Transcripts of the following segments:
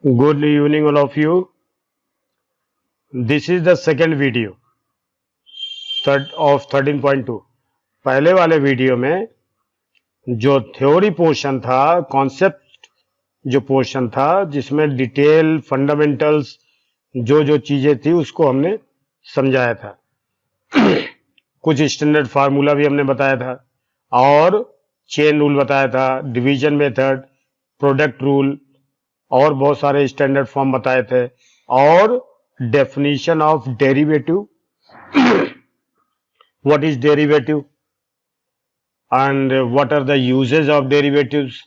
Good evening, all of you. This is the second video of 13.2. पहले वाले video में जो थ्योरी पोर्शन था, कॉन्सेप्ट जो पोर्शन था, जिसमें डिटेल फंडामेंटल्स जो चीजें थी उसको हमने समझाया था। कुछ स्टैंडर्ड फार्मूला भी हमने बताया था और चेन रूल बताया था, डिवीजन मेथड, प्रोडक्ट रूल और बहुत सारे स्टैंडर्ड फॉर्म बताए थे और definition of derivative, what is derivative and what are the uses of derivatives,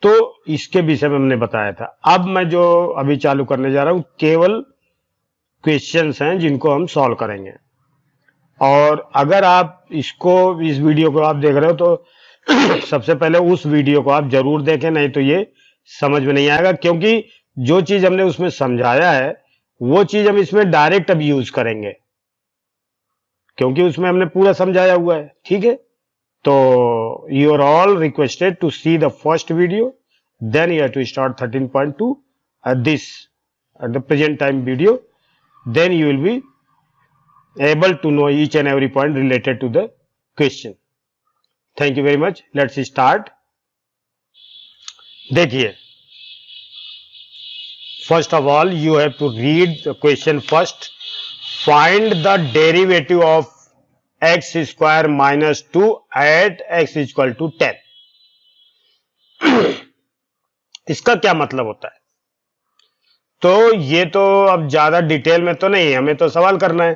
तो इसके विषय में हमने बताया था। अब मैं जो अभी चालू करने जा रहा हूं केवल क्वेश्चंस हैं जिनको हम सॉल्व करेंगे। और अगर आप इस वीडियो को आप देख रहे हो तो सबसे पहले उस वीडियो को आप जरूर देखें, नहीं तो ये समझ में नहीं आएगा, क्योंकि जो चीज हमने उसमें समझाया है वो चीज हम इसमें डायरेक्ट अब यूज करेंगे, क्योंकि उसमें हमने पूरा समझाया हुआ है। ठीक है, तो you are all requested to see the first video, then you have to start 13.2 at the present time video, then you will be able to know each and every point related to the question. Thank you very much. Let's start. देखिए, first of all you have to read the question first. Find the derivative of x square minus 2 at x is equal to 10. इसका क्या मतलब होता है? तो ये तो अब ज्यादा डिटेल में तो नहीं, हमें तो सवाल करना है,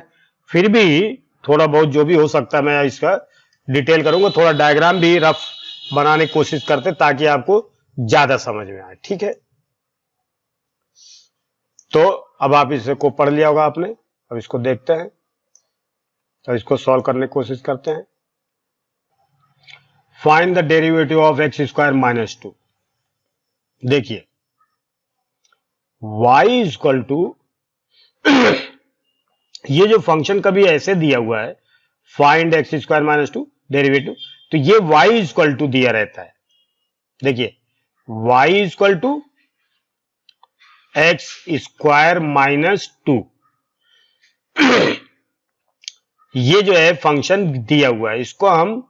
फिर भी थोड़ा बहुत जो भी हो सकता है मैं इसका डिटेल करूंगा, थोड़ा डायग्राम भी रफ बनाने की कोशिश करते ताकि आपको ज्यादा समझ में आए। ठीक है, तो अब आप इसको पढ़ लिया होगा आपने, अब इसको देखते हैं, तो इसको सॉल्व करने की कोशिश करते हैं। Find the derivative of x square minus 2। देखिए, y इज इक्वल टू ये जो फंक्शन कभी ऐसे दिया हुआ है, find x square minus 2 derivative, तो ये y इज इक्वल टू दिया रहता है। देखिए, y is equal to x square minus 2, ये जो है फंक्शन दिया हुआ है, इसको हम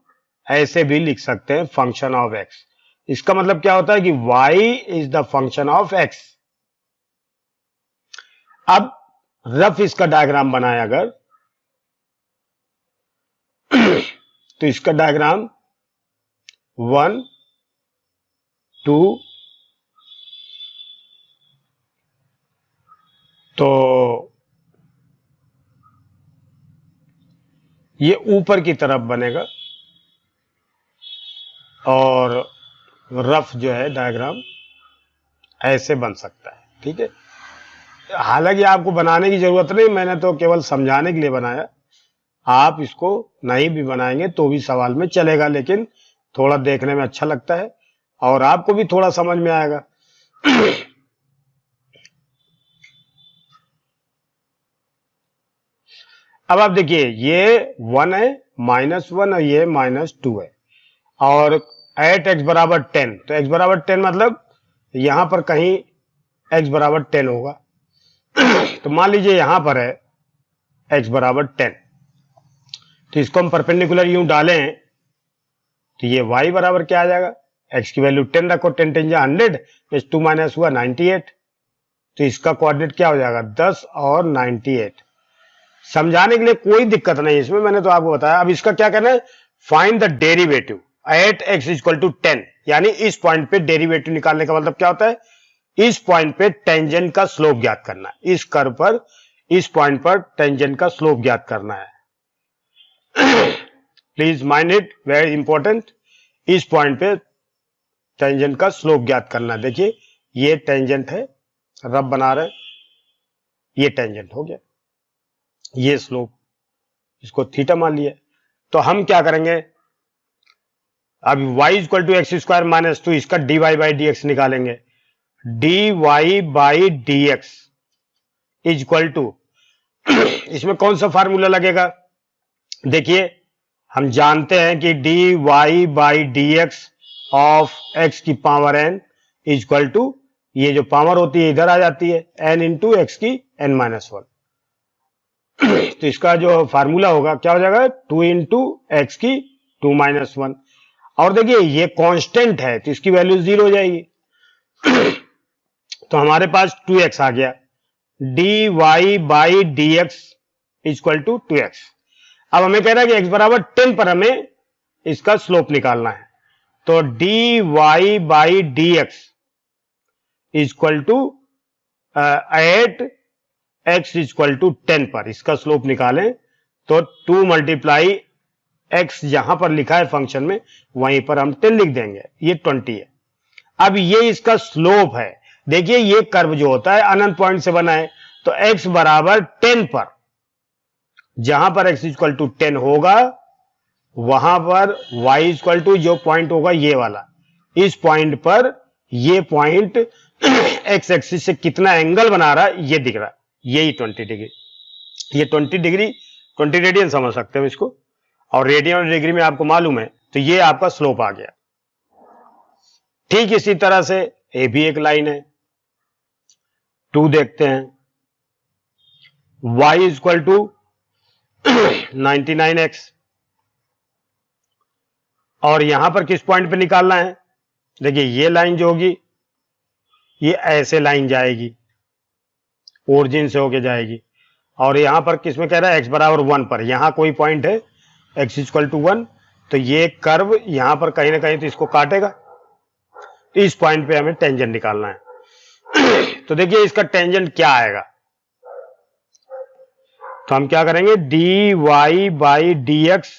ऐसे भी लिख सकते हैं, फंक्शन ऑफ एक्स। इसका मतलब क्या होता है कि y is the function of x। अब रफ इसका डायग्राम बनाए अगर तो इसका डायग्राम 1 2, तो ये ऊपर की तरफ बनेगा और रफ जो है डायग्राम ऐसे बन सकता है। ठीक है, हालांकि आपको बनाने की जरूरत नहीं, मैंने तो केवल समझाने के लिए बनाया। आप इसको नहीं भी बनाएंगे तो भी सवाल में चलेगा, लेकिन थोड़ा देखने में अच्छा लगता है और आपको भी थोड़ा समझ में आएगा। अब आप देखिए, ये 1 है, -1 और ये -2 है, और एट x बराबर 10, तो x बराबर 10 मतलब यहां पर कहीं x बराबर 10 होगा। तो मान लीजिए यहां पर है x बराबर 10, तो इसको हम परपेंडिकुलर यूं डालें तो ये y बराबर क्या आ जाएगा, x की वैल्यू 10 रखो, 10 10 100, 2 माइनस हुआ 98, तो इसका कोऑर्डिनेट क्या हो जाएगा 10 और 98। समझाने के लिए कोई दिक्कत नहीं इसमें, मैंने तो आपको बताया। अब इसका क्या करना है, find the derivative at x equal to 10, यानी इस पॉइंट पे डेरिवेटिव निकालने का मतलब क्या होता है, इस पॉइंट पे टेंजेंट का स्लोप ज्ञात करना है, इस कर्व पर इस पॉइंट पर टेंजेंट का स्लोप ज्ञात करना है। Please mind it, very important, इस पॉइंट पे टेंजेंट का स्लोप ज्ञात करना है। देखिए, ये टेंजेंट है, रब बना रहे, ये टेंजेंट हो गया, ये स्लोप, इसको थीटा मान लिया। तो हम क्या करेंगे, अब y equal to x square minus 2, इसका dy बाई डी एक्स निकालेंगे। dy by d x is equal to, इसमें कौन सा फार्मूला लगेगा, देखिए हम जानते हैं कि dy by d x of x की power n is equal to ये जो पावर होती है इधर आ जाती है, n इंटू एक्स की n-1। तो इसका जो फार्मूला होगा क्या हो जाएगा, 2 इंटू एक्स की 2-1। और देखिए ये कांस्टेंट है तो इसकी वैल्यू 0 हो जाएगी। तो हमारे पास 2x आ गया, dy by d x equal to 2x। अब हमें कह रहा है कि x बराबर 10 पर हमें इसका स्लोप निकालना है, तो dy by d x equal to 8x equal to 10 पर इसका स्लोप निकालें तो 2 मल्टीप्लाई x जहां पर लिखा है फंक्शन में वहीं पर हम 10 लिख देंगे, ये 20 है। अब ये इसका स्लोप है। देखिए ये कर्व जो होता है अनंत पॉइंट से बना है, तो x बराबर 10 पर जहां पर x इक्वल टू 10 होगा वहां पर y इक्वल टू जो पॉइंट होगा ये वाला, इस पॉइंट पर ये पॉइंट x एक्सिस से कितना एंगल बना रहा है ये दिख रहा है, यही 20 डिग्री। ये 20 डिग्री 20 रेडियन समझ सकते हो इसको, और रेडियन और डिग्री में आपको मालूम है, तो ये आपका स्लोप आ गया। ठीक इसी तरह से ये भी एक लाइन है, 2 देखते हैं, y इक्वल टू 99x, और यहां पर किस पॉइंट पे निकालना है, देखिए ये लाइन जो होगी ये ऐसे लाइन जाएगी, ओरिजिन से होके जाएगी, और यहां पर किस में कह रहा है x बराबर 1 पर, यहां कोई पॉइंट है x इक्वल टू 1, तो ये कर्व यहां पर कहीं ना कहीं तो इसको काटेगा, तो इस पॉइंट पे हमें टेंजेंट निकालना है। तो देखिए इसका टेंजेंट क्या आएगा, तो हम क्या करेंगे, dy by d x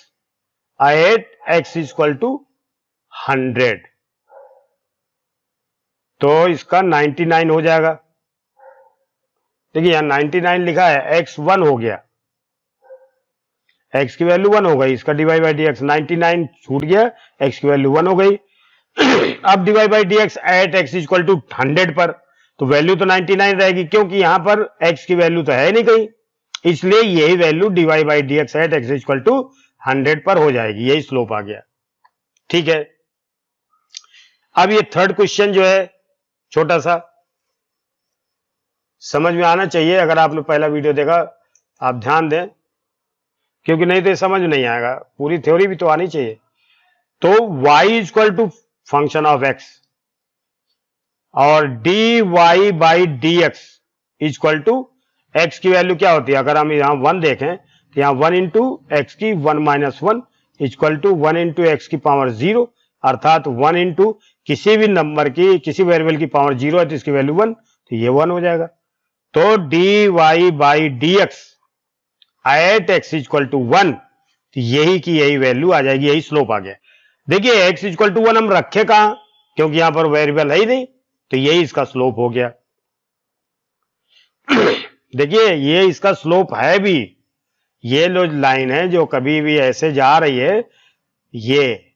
at x equal to 100, तो इसका 99 हो जाएगा। देखिए यहां 99 लिखा है, x 1 हो गया, x की वैल्यू 1 हो गई, इसका dy बाई डी एक्स 99 छूट गया, x की वैल्यू 1 हो गई। अब dy by d x at x equal to 100 पर, तो वैल्यू तो 99 रहेगी, क्योंकि यहां पर x की वैल्यू तो है नहीं कहीं, इसलिए यही value dy by d x at x equal to 100 पर हो जाएगी, यही स्लोप आ गया। ठीक है, अब ये थर्ड क्वेश्चन जो है छोटा सा समझ में आना चाहिए, अगर आपने पहला वीडियो देखा आप ध्यान दें, क्योंकि नहीं तो ये समझ नहीं आएगा, पूरी थ्योरी भी तो आनी चाहिए। तो y equal to function of x और dy by d x equal to x की वैल्यू क्या होती है, अगर हम यहां 1 देखें तो यहां 1 इंटू एक्स की 1-1 इक्वल टू 1 इंटू एक्स की पावर 0, अर्थात 1 इंटू किसी भी नंबर की किसी वेरिएबल की पावर 0 है तो इसकी वैल्यू 1, तो ये 1 हो जाएगा। तो dy by d x at x equal to 1, तो यही की यही वैल्यू आ जाएगी, यही स्लोप आ गया। देखिए x इक्वल टू 1 हम रखे कहां, क्योंकि यहां पर वेरिएबल है ही नहीं, तो यही इसका स्लोप हो गया। देखिए ये इसका स्लोप है भी, ये जो लाइन है जो कभी भी ऐसे जा रही है, ये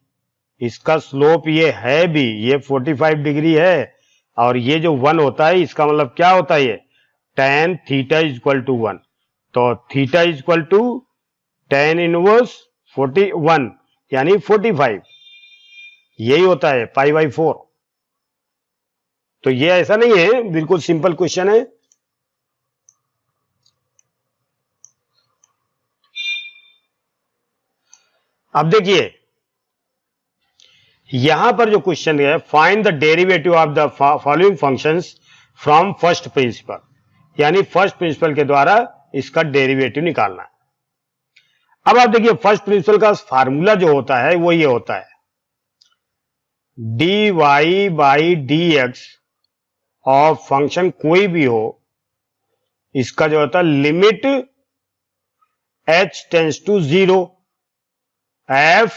इसका स्लोप ये है भी, ये 45 डिग्री है, और ये जो 1 होता है इसका मतलब क्या होता है, ये tan थीटा इक्वल टू 1, तो theta equal to tan inverse 41 यानी 45, यही होता है पाई बाई 4। तो ये ऐसा नहीं है, बिल्कुल सिंपल क्वेश्चन है। अब देखिए यहां पर जो क्वेश्चन है, find the derivative of the following functions from first principle, यानी फर्स्ट प्रिंसिपल के द्वारा इसका डेरिवेटिव निकालना है। अब आप देखिए फर्स्ट प्रिंसिपल का फार्मूला जो होता है वो ये होता है, dy by d x of function कोई भी हो, इसका जो होता है limit h tends to 0 f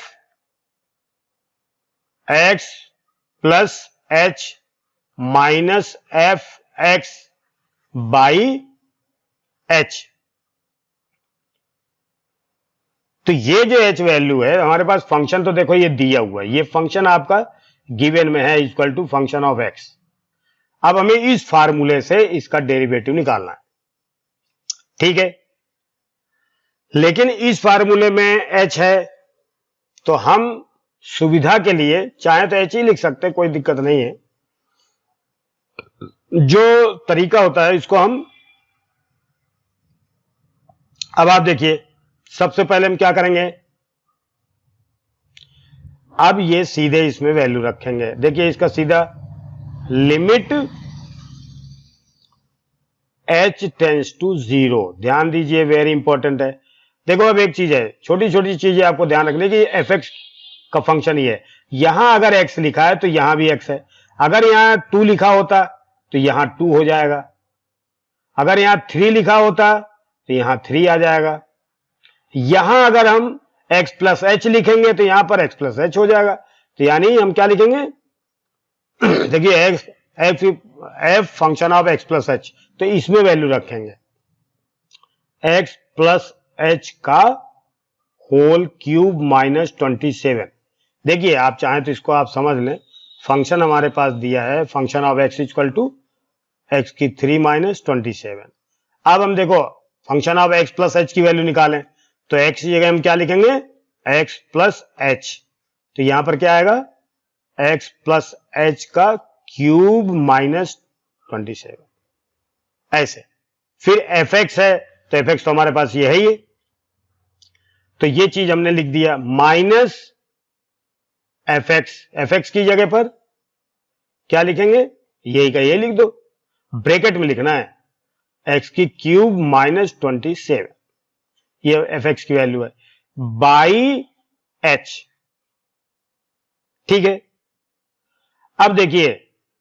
x plus h minus f x by h। तो ये जो h वैल्यू है हमारे पास, फंक्शन तो देखो ये दिया हुआ है, ये फंक्शन आपका गिवन में है equal to function of x। अब हमें इस फार्मूले से इसका डेरिवेटिव निकालना है, ठीक है, लेकिन इस फार्मूले में h है, तो हम सुविधा के लिए चाहे तो h ही लिख सकते हैं, कोई दिक्कत नहीं है, जो तरीका होता है इसको हम, अब आप देखिए सबसे पहले हम क्या करेंगे, अब ये सीधे इसमें वैल्यू रखेंगे। देखिए इसका सीधा लिमिट h टेंस टू 0, ध्यान दीजिए वेरी इंपॉर्टेंट है। देखो अब एक चीज है, छोटी छोटी चीजें आपको ध्यान रखने की, fx का फंक्शन ही है। यहां अगर x लिखा है तो यहां भी x है, अगर यहां 2 लिखा होता तो यहां 2 हो जाएगा, अगर यहां 3 लिखा होता तो यहां 3 आ जाएगा, यहां अगर हम x प्लस एच लिखेंगे तो यहां पर x प्लस एच हो जाएगा। तो यानी हम क्या लिखेंगे, देखिए f function of x plus H, तो इसमें वैल्यू रखेंगे x प्लस एच का होल क्यूब माइनस 27। देखिए आप चाहें तो इसको आप समझ लें, फंक्शन हमारे पास दिया है function of x equal to x की 3 माइनस 27। अब हम देखो function of x plus h की वैल्यू निकालें तो x की जगह हम क्या लिखेंगे, x प्लस एच, तो यहां पर क्या आएगा x प्लस एच का क्यूब माइनस 27, ऐसे। फिर fx है तो fx तो हमारे पास ये है ही, तो ये चीज हमने लिख दिया माइनस fx की जगह पर क्या लिखेंगे, यही का ये लिख दो, ब्रैकेट में लिखना है x की क्यूब माइनस 27, ये fx की वैल्यू है, बाई h। ठीक है, अब देखिए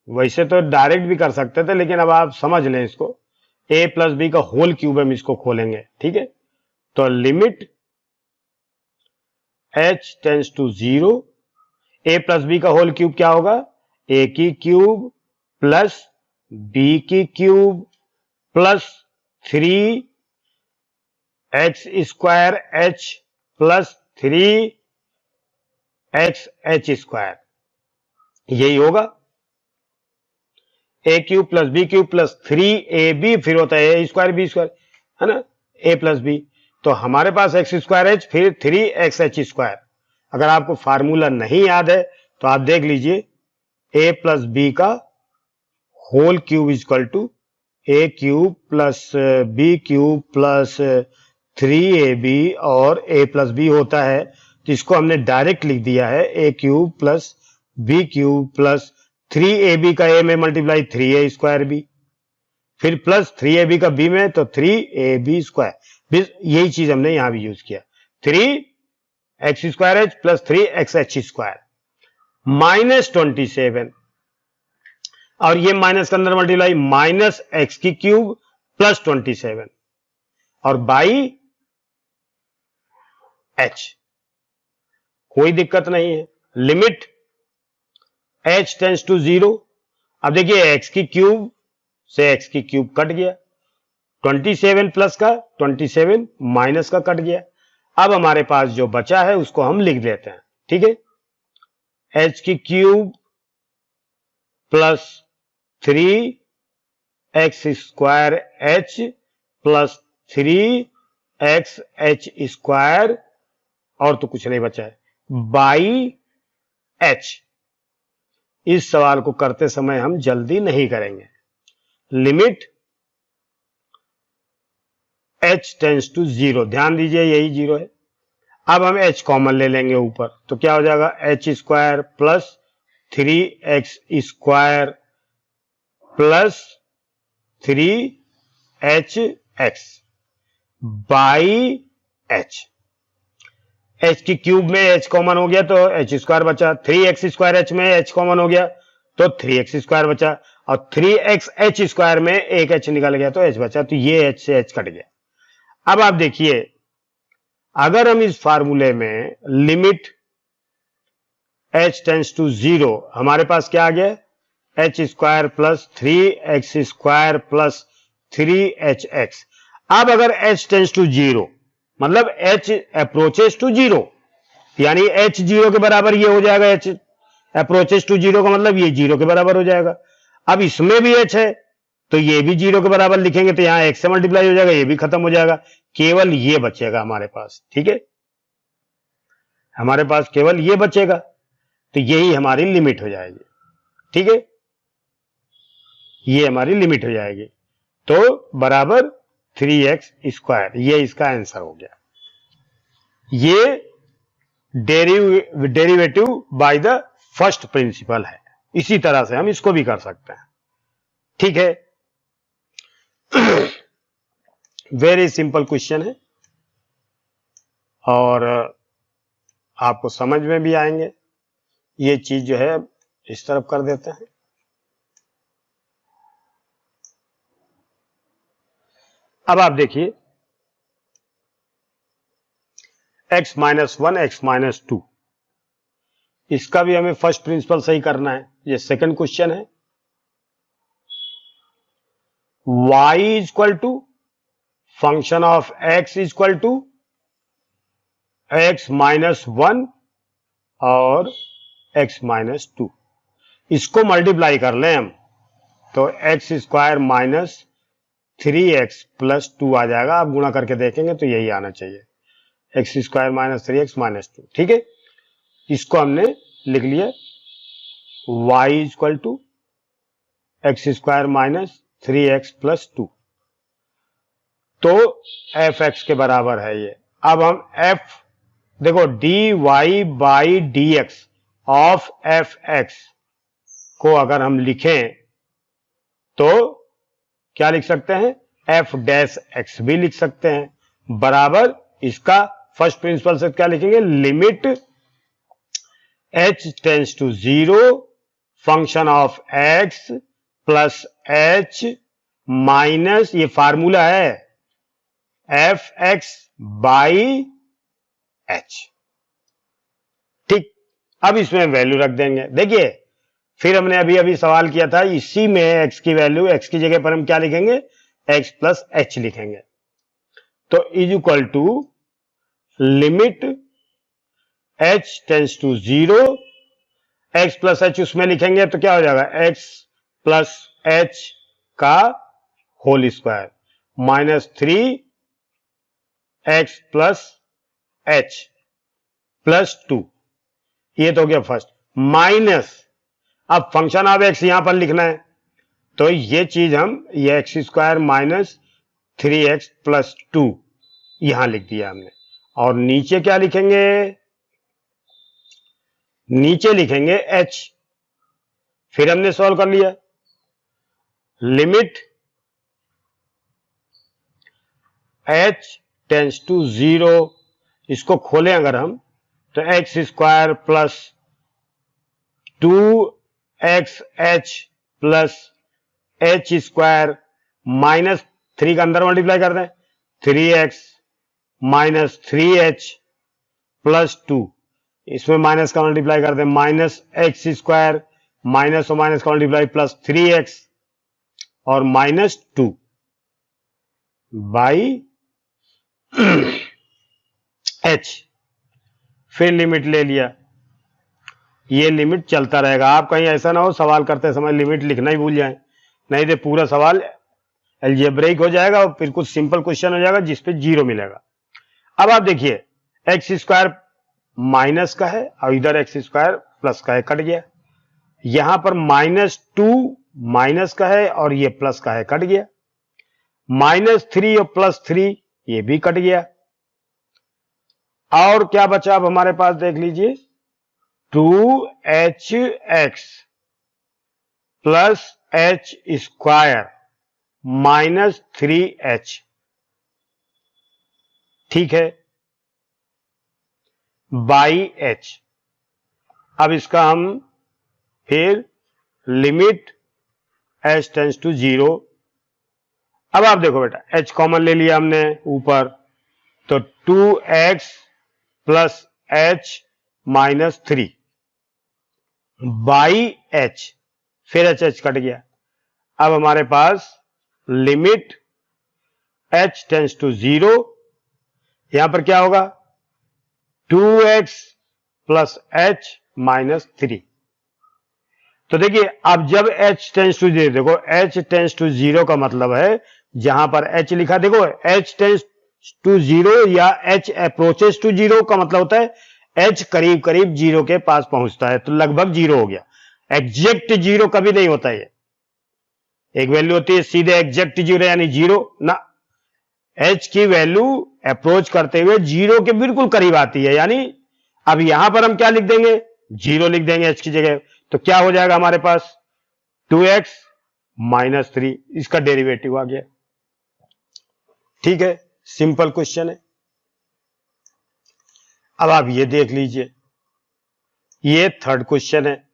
वैसे तो डायरेक्ट भी कर सकते थे, लेकिन अब आप समझ लें इसको, a प्लस बी का होल क्यूब हम इसको खोलेंगे। ठीक है, तो limit h tends to 0, a plus b का होल क्यूब क्या होगा, a की क्यूब प्लस b की cube plus 3 x square h plus 3 x h square, यही होगा। a cube plus b cube plus 3ab, फिर होता है a स्क्वायर बी स्क्वायर, है ना, a प्लस बी, तो हमारे पास एक्स स्क्वायर एच फिर 3 एक्स स्क्वायर। अगर आपको फार्मूला नहीं याद है तो आप देख लीजिए, a प्लस बी का whole cube equal to a cube plus b cube plus 3ab और a प्लस बी होता है, तो इसको हमने डायरेक्ट लिख दिया है a cube plus b cube plus 3ab का a में मल्टीप्लाई 3a स्क्वायर बी, फिर प्लस 3ab का b में तो 3ab स्क्वायर, यही चीज हमने यहां भी यूज किया, 3 x square H plus 3 x h square minus 27, और ये माइनस के अंदर मल्टीप्लाई माइनस एक्स की क्यूब प्लस 27 और बाई एच, कोई दिक्कत नहीं है। लिमिट h टेंस टू 0, अब देखिए x की क्यूब से x की क्यूब कट गया, 27 प्लस का 27 माइनस का कट गया, अब हमारे पास जो बचा है उसको हम लिख देते हैं। ठीक है, h की cube plus 3 x square h plus 3 x h square, और तो कुछ नहीं बचा है, बाई h। इस सवाल को करते समय हम जल्दी नहीं करेंगे। लिमिट h टेंस टू 0, ध्यान दीजिए यही 0 है। अब हम h कॉमन ले लेंगे ऊपर, तो क्या हो जाएगा, H square plus 3 x square plus 3 H x by h। h की क्यूब में h कॉमन हो गया तो h स्क्वायर बचा, 3 एक्स स्क्वायर h में h कॉमन हो गया तो 3 एक्स स्क्वायर बचा, और 3 एक्स एच स्क्वायर में एक h निकल गया तो h बचा, तो ये h से h कट गया। अब आप देखिए, अगर हम इस फार्मूले में लिमिट h टेंस टू 0, हमारे पास क्या आ गया, H square plus 3 x square plus 3 H x. अब अगर h टेंस टू 0 मतलब h अप्रोचेस टू 0, यानी h 0 के बराबर ये हो जाएगा, h अप्रोचेस टू 0 का मतलब ये 0 के बराबर हो जाएगा। अब इसमें भी h है तो ये भी 0 के बराबर लिखेंगे तो यहां x से मल्टीप्लाई हो जाएगा, ये भी खत्म हो जाएगा, केवल ये बचेगा हमारे पास। ठीक है, हमारे पास केवल ये बचेगा, तो यही हमारी लिमिट हो जाएगी। ठीक है, ये हमारी लिमिट हो जाएगी। तो बराबर 3x स्क्वायर, ये इसका आंसर हो गया। ये derivative by the first principle है। इसी तरह से हम इसको भी कर सकते हैं। ठीक है, वेरी सिंपल क्वेश्चन है और आपको समझ में भी आएंगे। ये चीज जो है इस तरफ कर देते हैं। अब आप देखिए x माइनस 1 x माइनस 2, इसका भी हमें फर्स्ट प्रिंसिपल सही करना है। ये सेकंड क्वेश्चन है। y is equal to function of x is equal to x minus 1 और x माइनस 2, इसको मल्टीप्लाई कर लें हम तो x square minus 3x plus 2 आ जाएगा। आप गुणा करके देखेंगे तो यही आना चाहिए, x square minus 3x minus 2। ठीक है, इसको हमने लिख लिया y is equal to x square minus 3x plus 2, तो f(x) के बराबर है ये। अब हम f देखो dy by dx of f(x) को अगर हम लिखें तो क्या लिख सकते हैं, f डैश x भी लिख सकते हैं। बराबर इसका फर्स्ट प्रिंसिपल से क्या लिखेंगे, limit h tends to 0 function of x plus h minus, ये फार्मूला है, f(x) बाई h। ठीक, अब इसमें वैल्यू रख देंगे। देखिए फिर हमने अभी सवाल किया था, इसी में x की वैल्यू, x की जगह पर हम क्या लिखेंगे, x प्लस h लिखेंगे। तो is equal to limit h tends to 0, x plus h उसमें लिखेंगे तो क्या हो जाएगा, x प्लस h का whole square minus 3x plus h plus 2, ये तो हो गया फर्स्ट। माइनस अब फंक्शन ऑफ x यहां पर लिखना है तो ये चीज हम ये x square minus 3x plus 2 यहां लिख दिया हमने। और नीचे क्या लिखेंगे, नीचे लिखेंगे h। फिर हमने सॉल्व कर लिया, लिमिट h टेंड्स टू 0, इसको खोलें अगर हम तो x square plus 2xh plus h square minus 3 का अंदर मल्टीप्लाई कर दें, 3x माइनस 3h प्लस 2, इसमें माइनस का मल्टीप्लाई कर दें, माइनस एक्स स्क्वायर माइनस और माइनस का मल्टीप्लाई प्लस 3x और माइनस 2 बाई h। फिर लिमिट ले लिया, ये लिमिट चलता रहेगा। आप कहीं ऐसा ना हो सवाल करते समय लिमिट लिखना ही भूल जाएं, नहीं तो पूरा सवाल अलजेब्रिक हो जाएगा और फिर कुछ सिंपल क्वेश्चन हो जाएगा जिसपे 0 मिलेगा। अब आप देखिए एक्स स्क्वायर माइनस का है और इधर एक्स स्क्वायर प्लस का है, कट गया। यहां पर माइनस 2 माइनस का है और ये प्लस का है, कट गया। माइनस 3 और प्लस 3 ये भी कट गया। और क्या बचा अब हमारे पास, देख लीजिए 2hx plus h square minus 3h। ठीक है, बाई h। अब इसका हम फिर लिमिट h टेंड्स टू 0। अब आप देखो बेटा h कॉमन ले लिया हमने ऊपर, तो 2x plus h minus 3 by h, फिर h कट गया। अब हमारे पास लिमिट h टेंड्स टू 0, यहां पर क्या होगा 2x प्लस h माइनस 3। तो देखिए अब जब h टेंड्स टू 0, देखो h टेंड्स टू 0 का मतलब है जहां पर h लिखा, देखो h टेंड्स टू 0 या h अप्रोचेस टू 0 का मतलब होता है h करीब करीब 0 के पास पहुंचता है, तो लगभग 0 हो गया। एग्जैक्ट 0 कभी नहीं होता है। एक वैल्यू होती है सीधे एग्जैक्ट जीरो यानी जीरो ना, h की वैल्यू अप्रोच करते हुए जीरो के बिल्कुल करीब आती है, यानी अब यहां पर हम क्या लिख देंगे, जीरो लिख देंगे h की जगह। तो क्या हो जाएगा हमारे पास 2x माइनस 3, इसका डेरिवेटिव आ गया। ठीक है, सिंपल क्वेश्चन है। अब आप ये देख लीजिए, ये थर्ड क्वेश्चन है,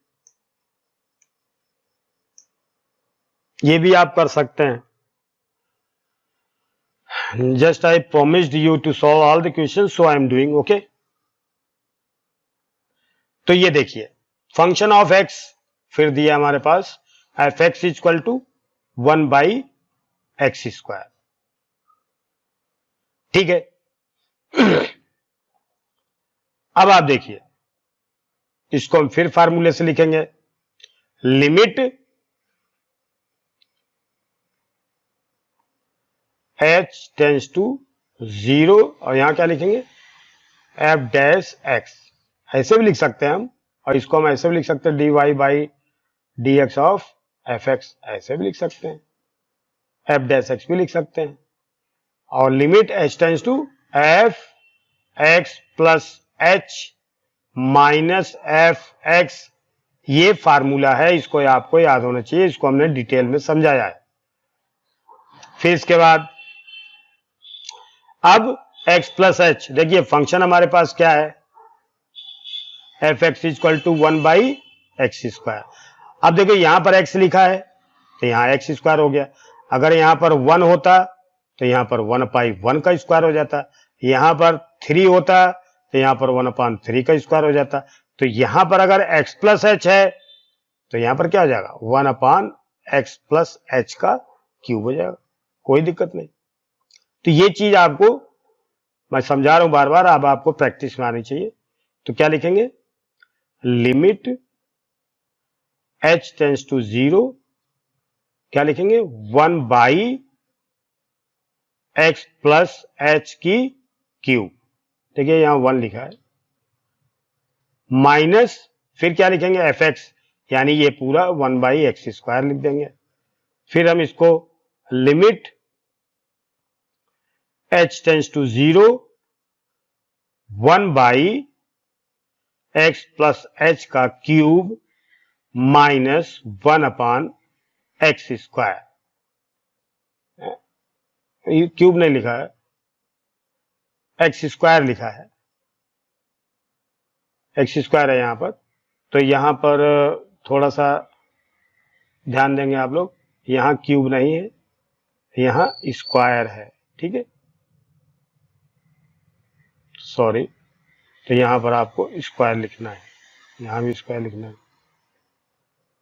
ये भी आप कर सकते हैं। Just I promised you to solve all the question, so I am doing, okay. तो ये देखिए, फंक्शन ऑफ एक्स फिर दिया हमारे पास f x equal to 1/x²। ठीक है। अब आप देखिए, इसको हम फिर फार्मूले से लिखेंगे, लिमिट h टेंस टू 0, और यहां क्या लिखेंगे f डैश x, ऐसे भी लिख सकते हैं हम, और इसको हम ऐसे भी लिख सकते हैं dy/dx ऑफ fx, ऐसे भी लिख सकते हैं, f डैश x भी लिख सकते हैं। और limit h tends to f x plus h minus f x, ये फार्मूला है, इसको आपको याद होना चाहिए, इसको हमने डिटेल में समझाया है। फिर इसके बाद अब x प्लस h, देखिए फंक्शन हमारे पास क्या है, F x equal to 1/x²। अब देखो यहां पर x लिखा है तो यहां x² हो गया, अगर यहां पर 1 होता तो यहां पर 1/1 का स्क्वायर हो जाता, यहां पर 3 होता तो यहां पर 1/3 का स्क्वायर हो जाता। तो यहां पर अगर x प्लस h है तो यहां पर क्या हो जाएगा 1/x प्लस h का क्यूब हो जाएगा, कोई दिक्कत नहीं। तो ये चीज आपको मैं समझा रहा हूं बार बार, अब आपको प्रैक्टिस में आनी चाहिए। तो क्या लिखेंगे, लिमिट h टेंस टू 0, क्या लिखेंगे 1/x प्लस h की क्यूब, देखिए यहां 1 लिखा है, माइनस फिर क्या लिखेंगे एफ एक्स, यानी ये पूरा 1/x² लिख देंगे। फिर हम इसको limit h tends to 0, 1/x plus h का क्यूब माइनस 1/x², क्यूब नहीं लिखा है, x² लिखा है, x² है यहां पर। तो यहां पर थोड़ा सा ध्यान देंगे आप लोग, यहां क्यूब नहीं है, यहां स्क्वायर है, ठीक है, सॉरी। तो यहां पर आपको स्क्वायर लिखना है, यहां भी स्क्वायर लिखना है,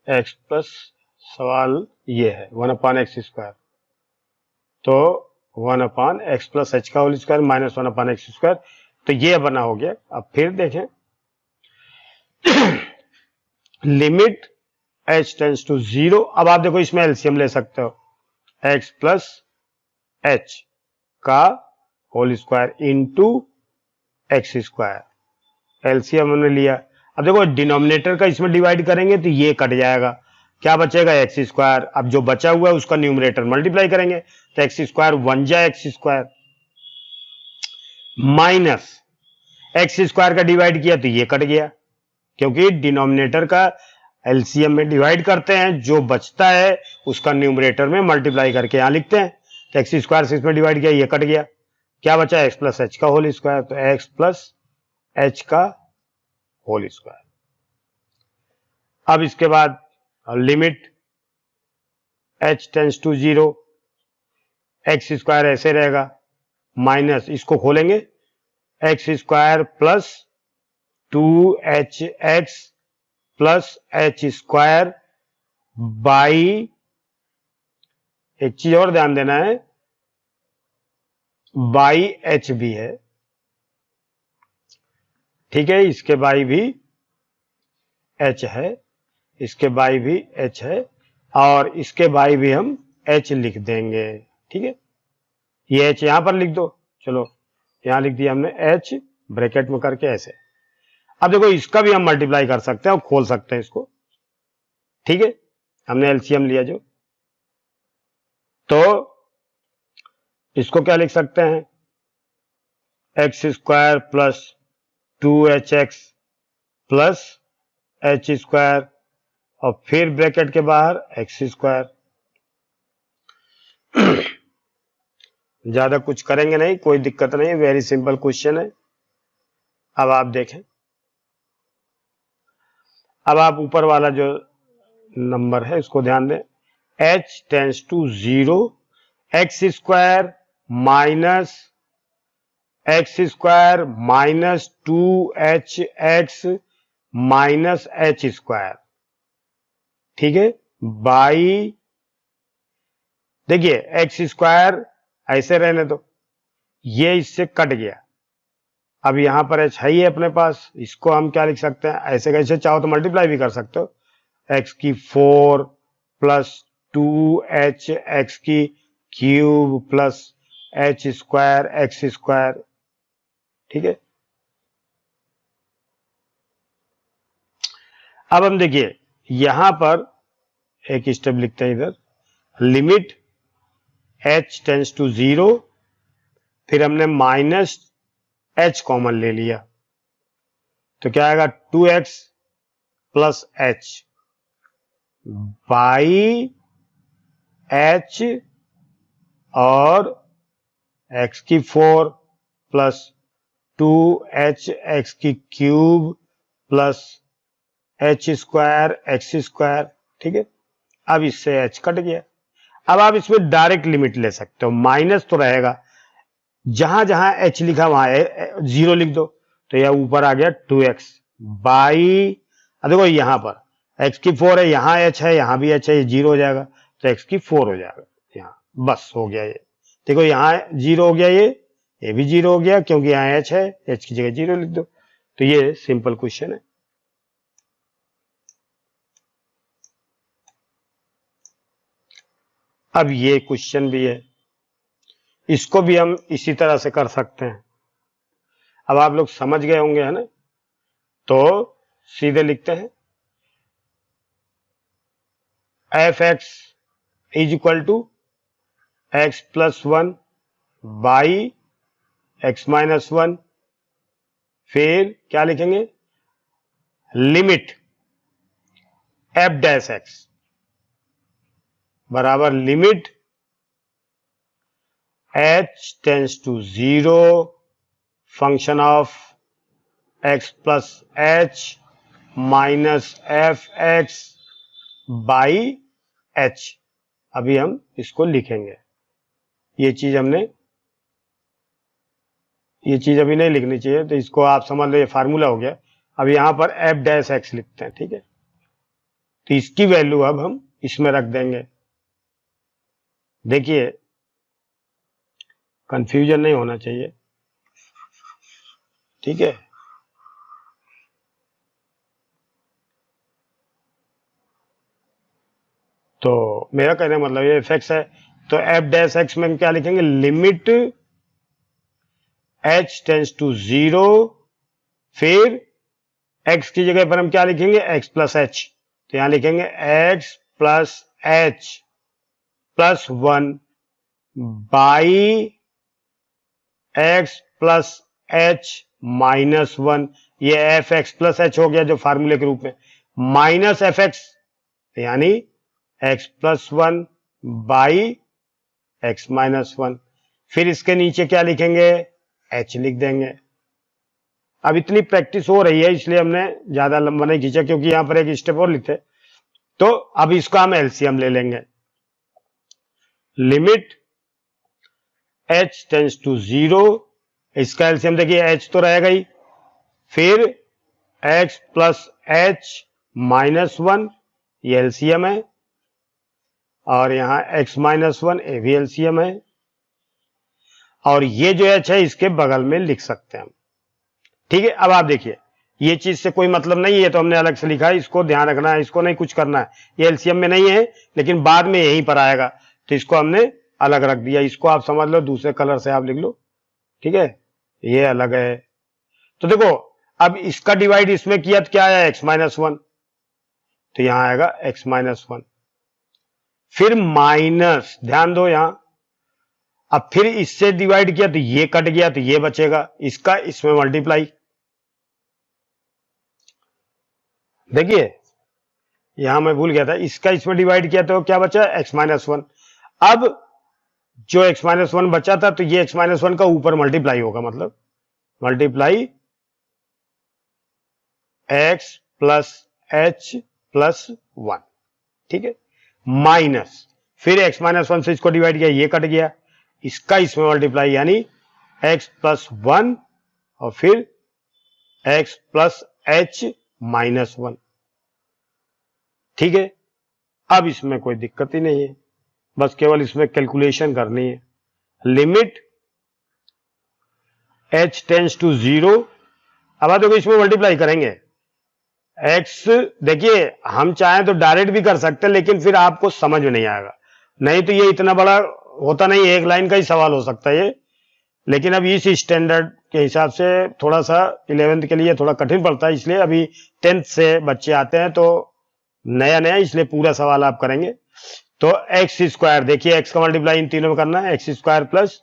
x प्लस, सवाल ये है 1/x², तो 1/x प्लस h का होल स्क्वायर माइनस 1/x², तो ये बना हो गया। अब फिर देखें, लिमिट h टेंस टू 0, अब आप देखो इसमें एलसीएम ले सकते हो, x प्लस h का whole square into x², LCM हमने लिया। अब देखो डिनोमिनेटर का इसमें डिवाइड करेंगे तो ये कट जाएगा, क्या बचेगा x², अब जो बचा हुआ है उसका न्यूमरेटर मल्टीप्लाई करेंगे तो x² 1 जा x², माइनस x² का डिवाइड किया तो ये कट गया, क्योंकि डिनोमिनेटर का एलसीएम में डिवाइड करते हैं, जो बचता है उसका न्यूमरेटर में मल्टीप्लाई करके यहां लिखते हैं। तो x² से इसमें डिवाइड किया, ये कट गया, क्या बचा x प्लस h का होल स्क्वायर, तो x प्लस h का होल स्क्वायर। अब इसके बाद limit h tends to 0, x² ऐसे रहेगा, माइनस इसको खोलेंगे x² plus 2hx plus h² by, एक चीज और ध्यान देना है, बाई h भी है, ठीक है, इसके बाई भी h है, इसके बाई भी h है, और इसके बाई भी हम h लिख देंगे, ठीक है। ये h यहां पर लिख दो, चलो यहां लिख दिया हमने h ब्रैकेट में करके ऐसे। अब देखो इसका भी हम मल्टीप्लाई कर सकते हैं और खोल सकते हैं इसको, ठीक है, हमने एलसीएम लिया जो, तो इसको क्या लिख सकते हैं, x square plus 2hx plus H square और फिर ब्रैकेट के बाहर एक्स स्क्वायर। ज्यादा कुछ करेंगे नहीं, कोई दिक्कत नहीं, वेरी सिंपल क्वेश्चन है। अब आप देखें, अब आप ऊपर वाला जो नंबर है इसको ध्यान दें, h tends to 0, x square minus 2hx minus h square, ठीक है, बाई, देखिए एक्स स्क्वायर ऐसे रहने दो, ये इससे कट गया, अब यहां पर h है ही अपने पास, इसको हम क्या लिख सकते हैं, ऐसे कैसे चाहो तो मल्टीप्लाई भी कर सकते हो, x की 4 प्लस 2h x की cube plus h square x square, ठीक है। अब हम देखिए यहां पर एक स्टेप लिखते हैं, इधर लिमिट h टेंस टू 0, फिर हमने माइनस h कॉमन ले लिया, तो क्या आएगा 2x plus h by h और x की 4 प्लस 2h x की cube plus h square x square, ठीक है। अब इससे h कट गया, अब आप इसमें डायरेक्ट लिमिट ले सकते हो, माइनस तो रहेगा, जहां जहां h लिखा वहां 0 लिख दो, तो यह ऊपर आ गया 2x बाई, देखो यहां पर x की 4 है, यहां h है, यहां भी h है, ये 0 हो जाएगा, तो x की 4 हो जाएगा यहां, बस हो गया ये, देखो यहां 0 हो गया, ये भी 0 हो गया क्योंकि यहां h है, h की जगह 0 लिख दो, तो ये सिंपल क्वेश्चन है। अब ये क्वेश्चन भी है, इसको भी हम इसी तरह से कर सकते हैं। अब आप लोग समझ गए होंगे, है ना, तो सीधे लिखते हैं f x is equal to x plus 1 by x minus 1, फिर क्या लिखेंगे, लिमिट एफ डैश एक्स बराबर limit h tends to 0 function of x plus h minus f x by h। अभी हम इसको लिखेंगे, ये चीज अभी नहीं लिखनी चाहिए, तो इसको आप समझ लो ये फार्मूला हो गया। अब यहां पर एफ डैश एक्स लिखते हैं, ठीक है, तो इसकी वैल्यू अब हम इसमें रख देंगे। देखिए कंफ्यूजन नहीं होना चाहिए, ठीक है, तो मेरा कहने का मतलब ये एफ एक्स है, तो एफ डैश एक्स में क्या लिखेंगे, लिमिट h टेंस टू 0, फिर x की जगह पर हम क्या लिखेंगे, x प्लस एच, तो यहां लिखेंगे x plus H plus 1 by x plus H minus 1, ये एफ एक्स प्लस एच हो गया जो फार्मूले के रूप में, माइनस एफ एक्स यानी x plus 1 by x minus 1, फिर इसके नीचे क्या लिखेंगे, h लिख देंगे। अब इतनी प्रैक्टिस हो रही है इसलिए हमने ज्यादा लंबा नहीं खींचा, क्योंकि यहां पर एक स्टेप और लिखे, तो अब इसका हम एलसीएम ले लेंगे, लिमिट h टेंस टू 0, इसका एलसीएम देखिए h तो रहेगा ही, फिर x प्लस h माइनस 1 ये एलसीएम है, और यहां x माइनस 1 ये भी एलसीएम है, और ये जो h है इसके बगल में लिख सकते हैं हम, ठीक है। अब आप देखिए ये चीज से कोई मतलब नहीं है तो हमने अलग से लिखा है, इसको ध्यान रखना है, इसको नहीं कुछ करना है, ये एलसीएम में नहीं है लेकिन बाद में यहीं पर आएगा, तो इसको हमने अलग रख दिया, इसको आप समझ लो, दूसरे कलर से आप लिख लो, ठीक है, ये अलग है। तो देखो अब इसका डिवाइड इसमें किया तो क्या आया, x माइनस 1, तो यहां आएगा x माइनस 1, फिर माइनस, ध्यान दो यहां, अब फिर इससे डिवाइड किया तो ये कट गया तो ये बचेगा, इसका इसमें मल्टीप्लाई। देखिए यहां मैं भूल गया था, इसका इसमें डिवाइड किया तो क्या बचा, x-1। अब जो x-1 बचा था तो ये x-1 का ऊपर मल्टीप्लाई होगा, मतलब multiply x plus h plus 1, ठीक है, माइनस, फिर x-1 से इसको डिवाइड किया, ये कट गया, इसका इसमें मल्टीप्लाई यानी x प्लस 1 और फिर x प्लस h माइनस 1, ठीक है। अब इसमें कोई दिक्कत ही नहीं है, बस केवल इसमें कैलकुलेशन करनी है। लिमिट h टेंड्स टू 0, अब आप देखो इसमें मल्टीप्लाई करेंगे x, देखिए हम चाहें तो डायरेक्ट भी कर सकते हैं लेकिन फिर आपको समझ में नहीं आएगा, नहीं तो ये इतना बड़ा होता नहीं, एक लाइन का ही सवाल हो सकता है ये, लेकिन अब इस स्टैंडर्ड के हिसाब से थोड़ा सा 11th के लिए थोड़ा कठिन पड़ता है, इसलिए अभी 10th से बच्चे आते हैं तो नया नया, इसलिए पूरा सवाल आप करेंगे। तो एक्स स्क्वायर, देखिए एक्स का मल्टीप्लाई इन तीनों में करना है, x square plus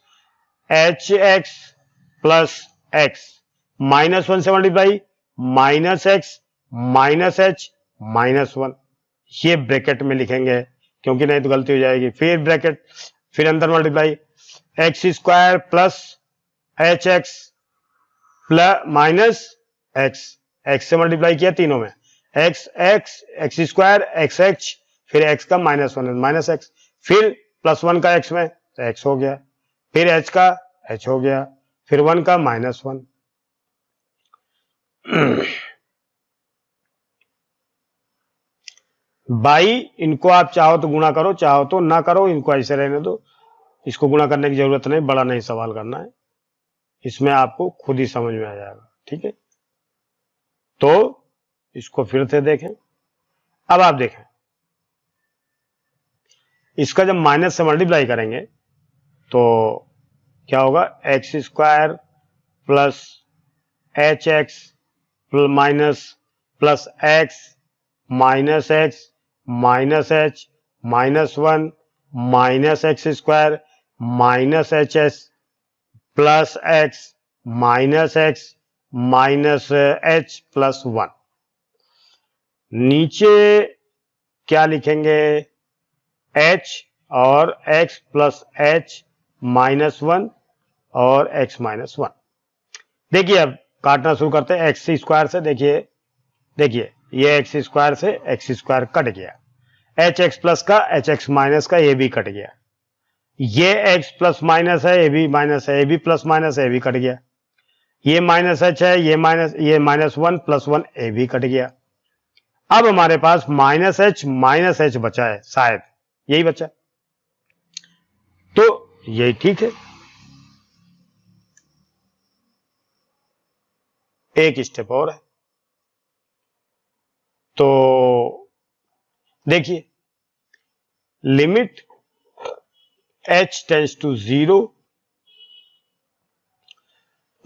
H x plus x, -1 से multiply minus x minus H minus 1, ये ब्रैकेट में लिखेंगे क्योंकि नहीं तो गलती हो जाएगी, फिर ब्रैकेट, फिर अंदर multiply x square plus H x plus minus x, x से मल्टीप्लाई किया तीनों में, x x x square x H, फिर एक्स का -1 माइनस एक्स, फिर +1 का एक्स में तो एक्स हो गया, फिर एच का एच हो गया, फिर 1 का -1। बाई, इनको आप चाहो तो गुणा करो, चाहो तो ना करो, इनको ऐसे रहने दो, इसको गुणा करने की जरूरत नहीं, बड़ा नहीं सवाल करना है, इसमें आपको खुद ही समझ में आ जाएगा, ठीक है। तो इसको फिर से देखें, अब आप देखें इसका जब माइनस से मल्टीप्लाई करेंगे तो क्या होगा, x square plus H x minus plus x minus x minus H -1 minus x square minus H S plus x minus x minus H plus 1। नीचे क्या लिखेंगे, h और x प्लस h -1 और x -1। देखिए अब काटना शुरू करते हैं एक्स स्क्वायर से, देखिए ये एक्स स्क्वायर से एक्स स्क्वायर कट गया, एच एक्स प्लस का एच एक्स माइनस का ये भी कट गया, ये एक्स प्लस माइनस है, ये भी माइनस है, ये भी प्लस माइनस है, ये भी कट गया, ये माइनस एच है, ये -1 प्लस 1 ये भी कट गया। अब हमारे पास माइनस एच बचा है, शायद यही बचा, तो यही ठीक है। एक स्टेप और है, तो देखिए limit h tends to 0,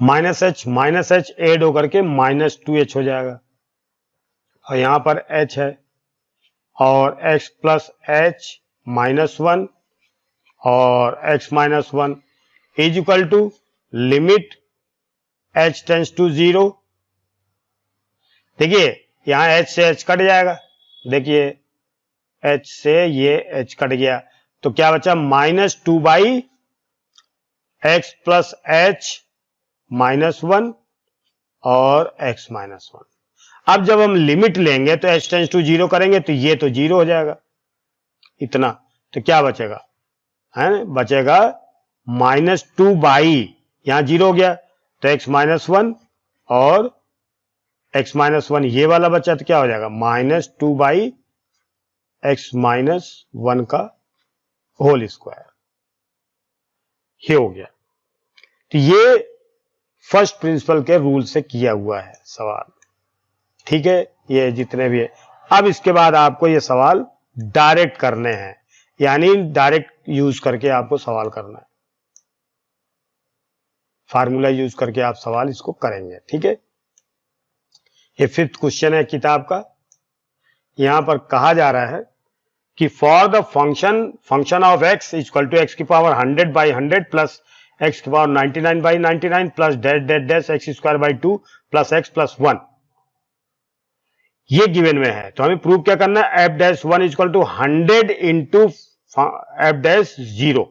minus h add होकर के -2h हो जाएगा, और यहां पर h है, और x प्लस h -1 और x -1 is equal to limit h tends to 0। देखिए यहां h से h कट जाएगा, देखिए h से ये h कट गया, तो क्या बचा, -2 बाई x प्लस h -1 और x -1। अब जब हम लिमिट लेंगे तो h टेंड्स टू 0 करेंगे तो ये तो 0 हो जाएगा इतना, तो क्या बचेगा, है बचेगा -2 बाई, यहां 0 हो गया तो x -1 और x -1 ये वाला बचा, तो क्या हो जाएगा -2 बाई x -1 का होल स्क्वायर, ये हो गया। तो ये फर्स्ट प्रिंसिपल के रूल से किया हुआ है सवाल, ठीक है, ये जितने भी है। अब इसके बाद आपको ये सवाल डायरेक्ट करने हैं, यानी डायरेक्ट यूज करके आपको सवाल करना है, फार्मूला यूज करके आप सवाल इसको करेंगे, ठीक है। ये 5th क्वेश्चन है किताब का, यहां पर कहा जा रहा है कि for the function of x equal to x की पावर 100 बाई 100 प्लस x की power 99 by 99 plus dash dash dash x square by 2 plus x plus 1, ये गिवन में है। तो हमें प्रूव क्या करना है, f dash 1 equal to 100 into f dash 0।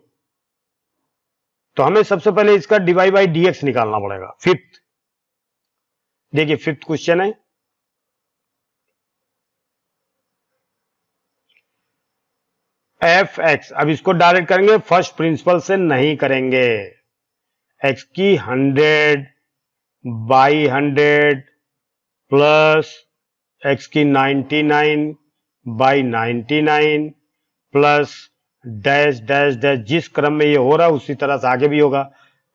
तो हमें सबसे पहले इसका dy बाई dx निकालना पड़ेगा। फिफ्थ, देखिए फिफ्थ क्वेश्चन है, fx, अब इसको डायरेक्ट करेंगे, फर्स्ट प्रिंसिपल से नहीं करेंगे। x की 100 बाई 100 प्लस x की 99 by 99 plus dash dash dash, जिस क्रम में ये हो रहा है उसी तरह से आगे भी होगा।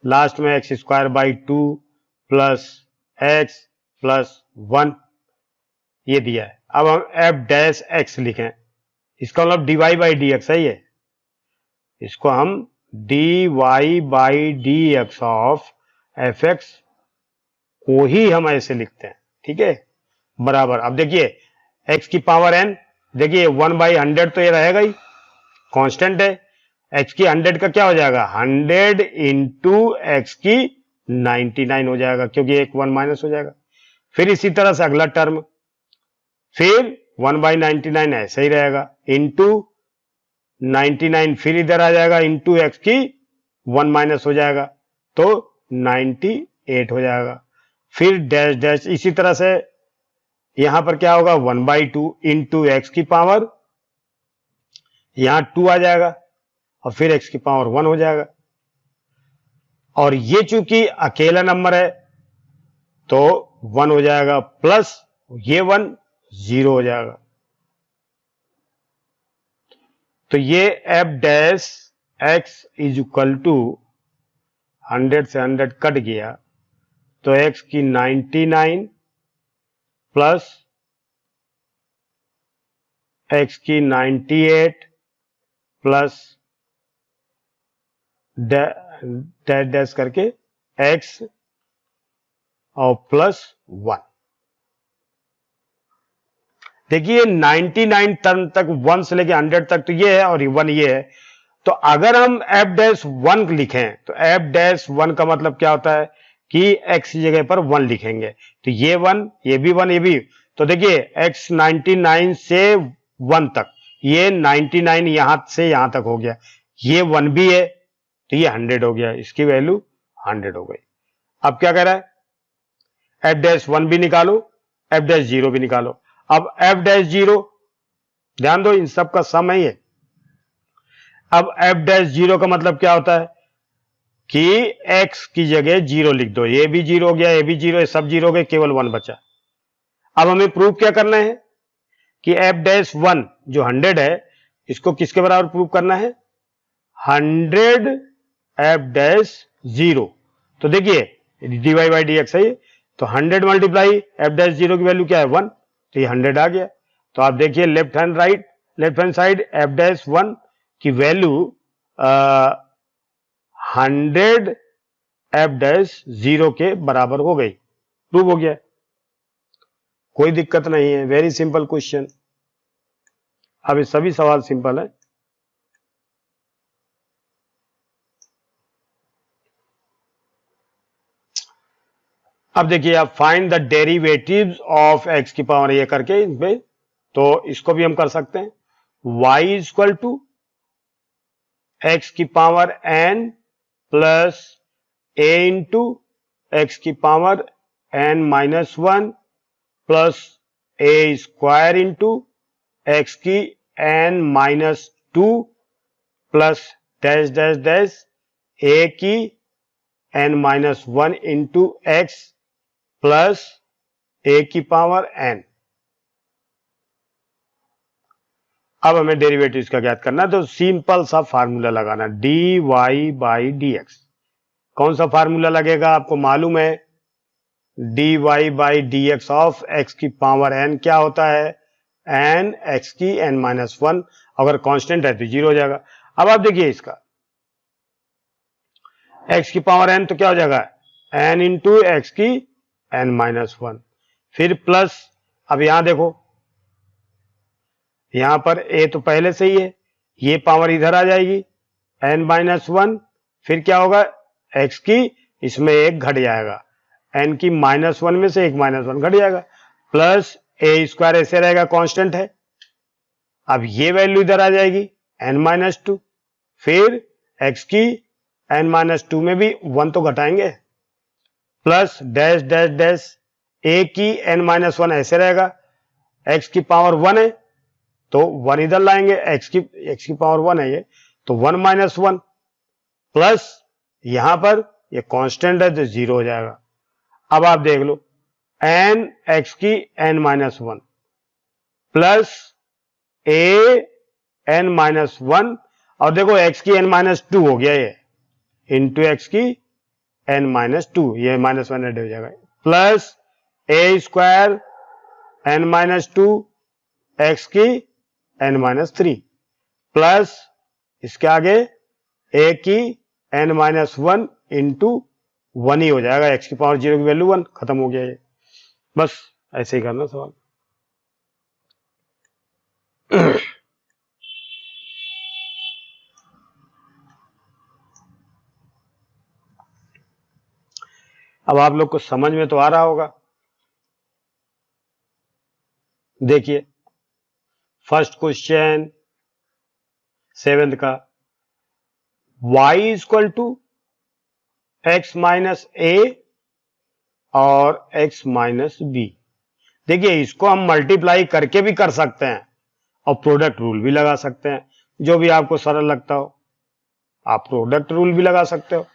लास्ट में x square by 2 plus x plus 1, ये दिया है। अब हम f डैश x लिखें, इसका मतलब dy बाई dx सही है। इसको हम dy by dx of fx को ही हम ऐसे लिखते हैं, ठीक है, बराबर। अब देखिए x की पावर n, देखिए 1 बाई 100 तो ये रहेगा ही, कांस्टेंट है। x की 100 का क्या हो जाएगा, 100 इंटू x की 99 हो जाएगा, क्योंकि एक 1 माइनस हो जाएगा। फिर इसी तरह से अगला टर्म, फिर 1 बाई 99 ऐसे ही रहेगा, इंटू 99 फिर इधर आ जाएगा, इंटू एक्स की 1 माइनस हो जाएगा, तो 98 हो जाएगा। फिर डैश डैश, इसी तरह से यहां पर क्या होगा, 1 बाई 2 इंटू एक्स की पावर, यहां 2 आ जाएगा और फिर एक्स की पावर 1 हो जाएगा। और ये चूंकि अकेला नंबर है तो 1 हो जाएगा, प्लस ये 1 0 हो जाएगा। तो ये f dash x is equal to 100 से 100 कट गया, तो x की 99 प्लस x की 98 प्लस डैश डैश करके x और प्लस 1। देखिए 99 टर्म तक 1 से लेके 100 तक तो ये है और 1 ये है। तो अगर हम f डैश 1 लिखें तो f डैश 1 का मतलब क्या होता है कि x की जगह पर 1 लिखेंगे, तो ये 1, ये भी 1, ये भी। तो देखिए x 99 से 1 तक, ये 99 यहां से यहां तक हो गया, ये 1 भी है तो ये 100 हो गया, इसकी वैल्यू 100 हो गई। अब क्या कह रहा है, f डैश 1 भी निकालो, f डैश 0 भी निकालो। अब f डैश 0, ध्यान दो इन सब का सम है ये। अब f डैश 0 का मतलब क्या होता है कि x की जगह 0 लिख दो, ये भी 0 हो गया, ये भी 0 है, सब 0 हो गए, केवल 1 बचा। अब हमें प्रूव क्या करना है कि f डैश 1 जो 100 है, इसको किसके बराबर प्रूव करना है, 100 f डैश 0। तो देखिए dy बाई dx है, तो 100 मल्टीप्लाई f डैश 0 की वैल्यू क्या है 1, तो ये 100 आ गया। तो आप देखिए left hand side f dash 1 की वैल्यू 100 f डैश 0 के बराबर हो गई, प्रूव हो गया, कोई दिक्कत नहीं है, वेरी सिंपल क्वेश्चन। अब ये सभी सवाल सिंपल है। अब देखिए आप find the derivatives of x की पावर ये करके इसमें, तो इसको भी हम कर सकते हैं, y इक्वल टू x की power n plus a into x की power n minus 1 plus a square into x की n minus 2 plus dash dash dash a की n minus 1 into x plus a की power n। अब हमें derivatives का ज्ञात करना है, तो सिंपल सा फार्मूला लगाना, dy बाई dx। कौन सा फार्मूला लगेगा, आपको मालूम है, dy by dx of x की पावर n क्या होता है, n x की n माइनस 1, अगर कांस्टेंट है तो 0 हो जाएगा। अब आप देखिए इसका x की पावर n तो क्या हो जाएगा, n इंटू एक्स की n माइनस 1, फिर प्लस, अब यहां देखो यहां पर a तो पहले से ही है, ये पावर इधर आ जाएगी n-1, फिर क्या होगा x की इसमें एक घट जाएगा, n की -1 में से एक -1 घट जाएगा, प्लस a स्क्वायर ऐसे रहेगा, कांस्टेंट है। अब ये वैल्यू इधर आ जाएगी n-2, फिर x की n-2 में भी 1 तो घटाएंगे, plus dash dash dash a की n-1 ऐसे रहेगा, x की पावर 1 है तो 1 इधर लाएंगे, x की पावर 1 है ये, तो 1 - 1 प्लस यहां पर ये कांस्टेंट है तो 0 हो जाएगा। अब आप देख लो n x की n-1 प्लस a n-1 और देखो x की n-2 हो गया ये, इंटू x की n-2, ये -1 ऐड हो जाएगा, plus a square n-2 x की n-3 प्लस इसके आगे a की n-1 इंटू 1 ही हो जाएगा, x की पावर 0 की वैल्यू 1, खत्म हो गया ये। बस ऐसे ही करना सवाल। अब आप लोग को समझ में तो आ रहा होगा। देखिए फर्स्ट क्वेश्चन 7th का, y equal to x minus a और x माइनस b। देखिए इसको हम मल्टीप्लाई करके भी कर सकते हैं और प्रोडक्ट रूल भी लगा सकते हैं, जो भी आपको सरल लगता हो। आप प्रोडक्ट रूल भी लगा सकते हो,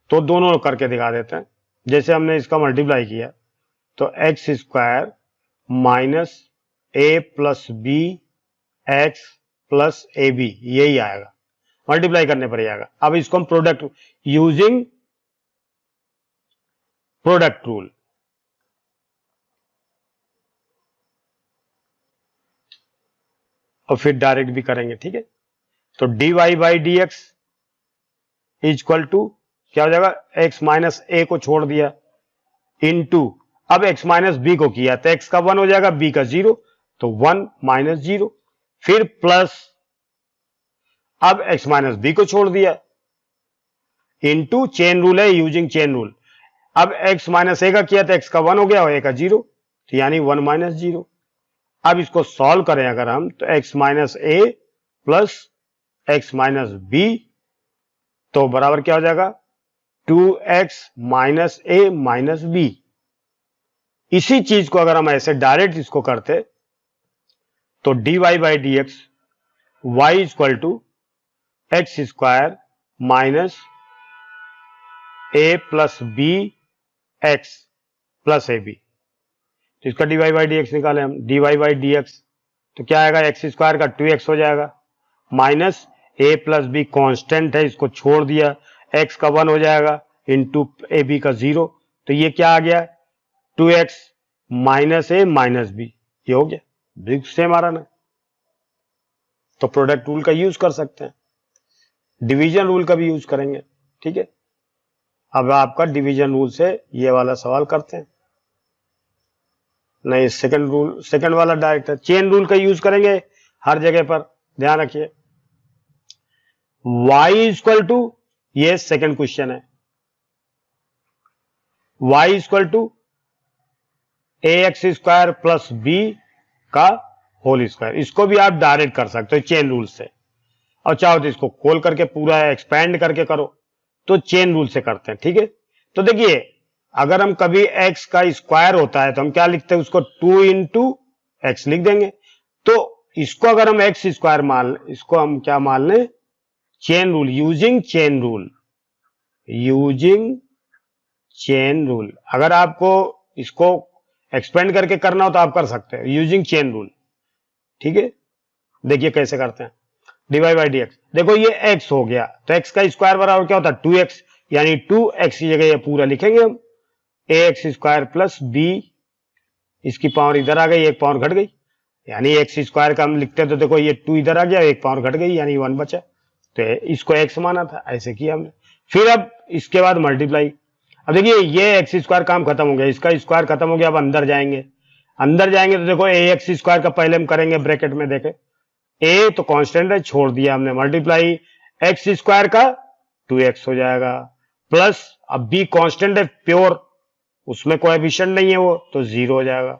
तो दोनों करके दिखा देते हैं। जैसे हमने इसका मल्टीप्लाई किया तो x square minus a plus b x plus a b, यही आएगा, मल्टीप्लाई करने पर ही आएगा। अब इसको हम प्रोडक्ट यूजिंग प्रोडक्ट रूल, और फिर डायरेक्ट भी करेंगे, ठीक है। तो dy by d x equal to क्या हो जाएगा, x माइनस ए को छोड़ दिया इनटू, अब x माइनस बी को किया तो x का 1 हो जाएगा, b का 0, तो 1 माइनस 0, फिर प्लस, अब x माइनस बी को छोड़ दिया इनटू, चेन रूल है, यूजिंग चेन रूल। अब x माइनस ए का किया तो x का 1 हो गया और a का 0, तो यानी 1 माइनस 0। अब इसको सॉल्व करें अगर हम, तो x minus a plus x minus B, तो बराबर क्या हो जाएगा 2x माइनस ए माइनस बी। इसी चीज को अगर हम ऐसे डायरेक्ट इसको करते तो dy by d x y equal to x square minus a plus b x plus a b. तो इसका dy बाई डी एक्स निकाले हम, dy बाई डी एक्स तो क्या आएगा, एक्स स्क्वायर का 2x हो जाएगा, minus a plus B constant है, इसको छोड़ दिया, x का 1 हो जाएगा इंटू ए बी का 0, तो ये क्या आ गया 2x माइनस ए माइनस बी, ये हो गया, बिग सेम आ रहा ना। तो प्रोडक्ट रूल का यूज कर सकते हैं, डिवीजन रूल का भी यूज करेंगे, ठीक है। अब आपका डिवीजन रूल से ये वाला सवाल करते हैं, नहीं सेकंड रूल, सेकंड वाला डायरेक्ट है, चेन रूल का यूज करेंगे हर जगह पर, ध्यान रखिए। y इक्वल टू, ये सेकंड क्वेश्चन है, y equal to a x square plus b का होल स्क्वायर। इसको भी आप डायरेक्ट कर सकते हो चेन रूल से, और चाहो तो इसको खोल करके पूरा एक्सपेंड करके करो, तो चेन रूल से करते हैं, ठीक है। तो देखिए अगर हम कभी x का स्क्वायर होता है तो हम क्या लिखते हैं उसको, 2 इंटू एक्स लिख देंगे। तो इसको अगर हम एक्स स्क्वायर मान, इसको हम क्या मान लें, chain rule, using chain rule, using chain rule. अगर आपको इसको एक्सपेंड करके करना हो तो आप कर सकते हैं यूजिंग चेन रूल, ठीक है। देखिए कैसे करते हैं, dy बाई डी एक्स, देखो ये x हो गया तो x का स्क्वायर बराबर क्या होता है 2x, यानी 2x की जगह ये पूरा लिखेंगे हम, ए एक्स स्क्वायर प्लस बी, इसकी पावर इधर आ गई, एक पावर घट गई, यानी एक्स स्क्वायर का हम लिखते हैं तो देखो ये 2 इधर आ गया, एक पावर घट गई, यानी 1 बचा, तो इसको x माना था, ऐसे किया हमने। फिर अब इसके बाद मल्टीप्लाई, अब देखिए ये एक्स स्क्वायर काम खत्म हो गया, इसका स्क्वायर खत्म हो गया, अब अंदर जाएंगे, अंदर जाएंगे तो देखो ए एक्स स्क्वायर का पहले हम करेंगे ब्रैकेट में, देखे ए तो कांस्टेंट है, छोड़ दिया हमने, मल्टीप्लाई एक्स स्क्वायर का 2x हो जाएगा, प्लस अब बी कांस्टेंट है प्योर, उसमें कोएफिशिएंट नहीं है वो, तो 0 हो जाएगा।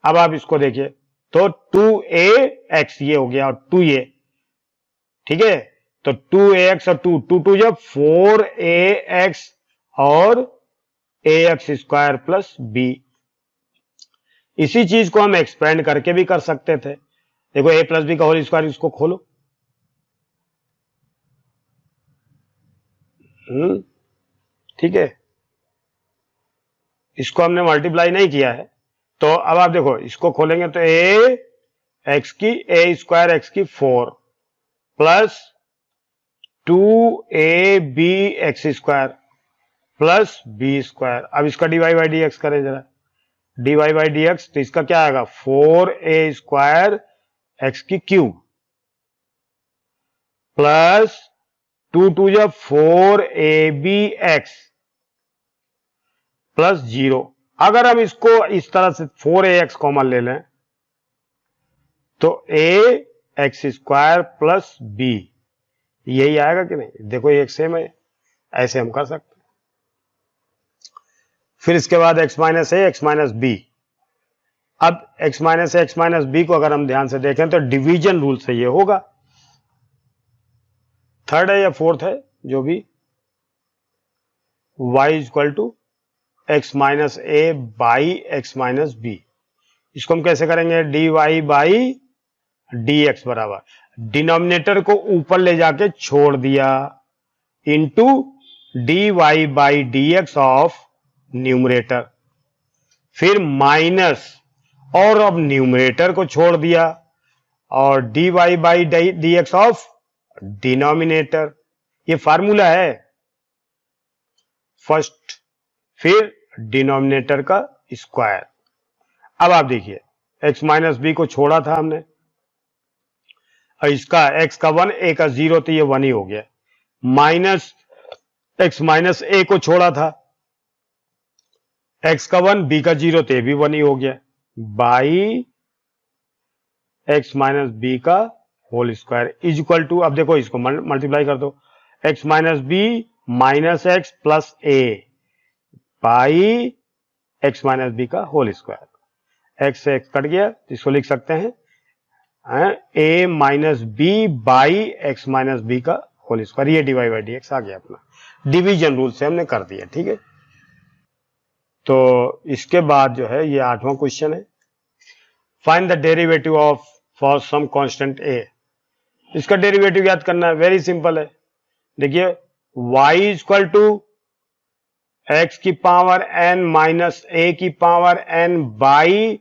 अब आप इसको देखिए तो 2ax ये हो गया और 2a, ठीक है, तो 2ax और 2 जब 4ax और ax स्क्वायर प्लस b। इसी चीज को हम एक्सपेंड करके भी कर सकते थे। देखो a प्लस बी का होल स्क्वायर, इसको खोलो, ठीक है, इसको हमने मल्टीप्लाई नहीं किया है, तो अब आप देखो इसको खोलेंगे तो a स्क्वायर एक्स की 4 plus 2ab x square plus b square. अब इसका डीवाई बाई डी एक्स करें जरा, डीवाई बाई डी एक्स, तो इसका क्या आएगा 4a स्क्वायर एक्स की क्यूब प्लस 2 जब 4ab एक्स प्लस 0। अगर हम इसको इस तरह से 4ax कॉमन ले लें तो a x square plus b, यही आएगा कि नहीं, देखो ये एक सेम है, ऐसे हम कर सकते हैं। फिर इसके बाद x माइनस ए एक्स माइनस बी। अब x माइनस ए एक्स माइनस बी को अगर हम ध्यान से देखें तो डिवीजन रूल से ये होगा, थर्ड है या फोर्थ है जो भी, y equal to x minus a by x minus b. इसको हम कैसे करेंगे, d y by d x बराबर डिनोमिनेटर को ऊपर ले जाके छोड़ दिया into d y by d x of numerator, फिर माइनस और अब न्यूमरेटर को छोड़ दिया और d y by d x of denominator. ये फार्मूला है फर्स्ट, फिर डिनोमिनेटर का स्क्वायर। अब आप देखिए x माइनस बी को छोड़ा था हमने और इसका x का 1 a का 0, तो ये 1 ही हो गया, माइनस x माइनस a को छोड़ा था, x का 1 b का 0, तो ये भी 1 ही हो गया, बाई x माइनस बी का whole square is equal to, अब देखो इसको मल्टीप्लाई कर दो, x minus b minus x plus a by x minus b का होल स्क्वायर। x से x कट गया तो इसको लिख सकते हैं a minus b by x minus b का होल स्क्वायर, ये डिवाई बाई डी एक्स आ गया अपना, डिवीजन रूल से हमने कर दिया, ठीक है। तो इसके बाद जो है ये 8वां क्वेश्चन है, find the derivative of for some constant a। इसका डेरिवेटिव याद करना है, वेरी सिंपल है। देखिए y इक्वल टू एक्स की पावर n माइनस ए की power n by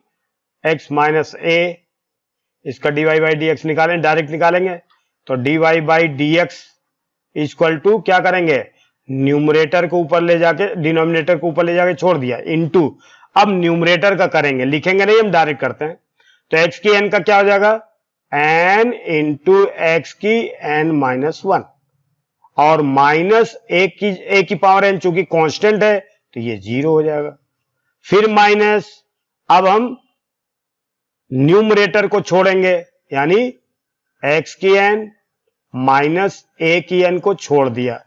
x minus a, इसका dy बाई डी एक्स निकालें, डायरेक्ट निकालेंगे तो dy by d x equal to क्या करेंगे, न्यूमरेटर को ऊपर ले जाके डिनोमिनेटर को ऊपर ले जाके छोड़ दिया इंटू, अब न्यूमरेटर का करेंगे, लिखेंगे नहीं, हम डायरेक्ट करते हैं, तो x की n का क्या हो जाएगा n इंटू एक्स की n माइनस 1 और माइनस ए की पावर n चूंकि कांस्टेंट है तो ये 0 हो जाएगा, फिर माइनस, अब हम न्यूमरेटर को छोड़ेंगे यानी x की n माइनस ए की n को छोड़ दिया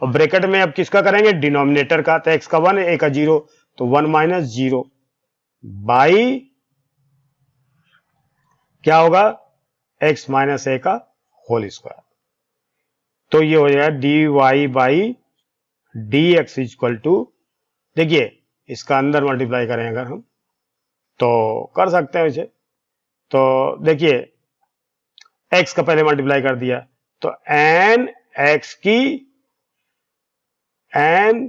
और ब्रैकेट में अब किसका करेंगे, डिनोमिनेटर का, तो x का 1 a का 0, तो 1 माइनस 0 बाई क्या होगा x माइनस ए का होल स्क्वायर। तो ये हो जाएगा d y by d x equal to, देखिए इसका अंदर मल्टीप्लाई करें अगर हम तो कर सकते हैं इसे, तो देखिए x का पहले मल्टीप्लाई कर दिया तो n x की n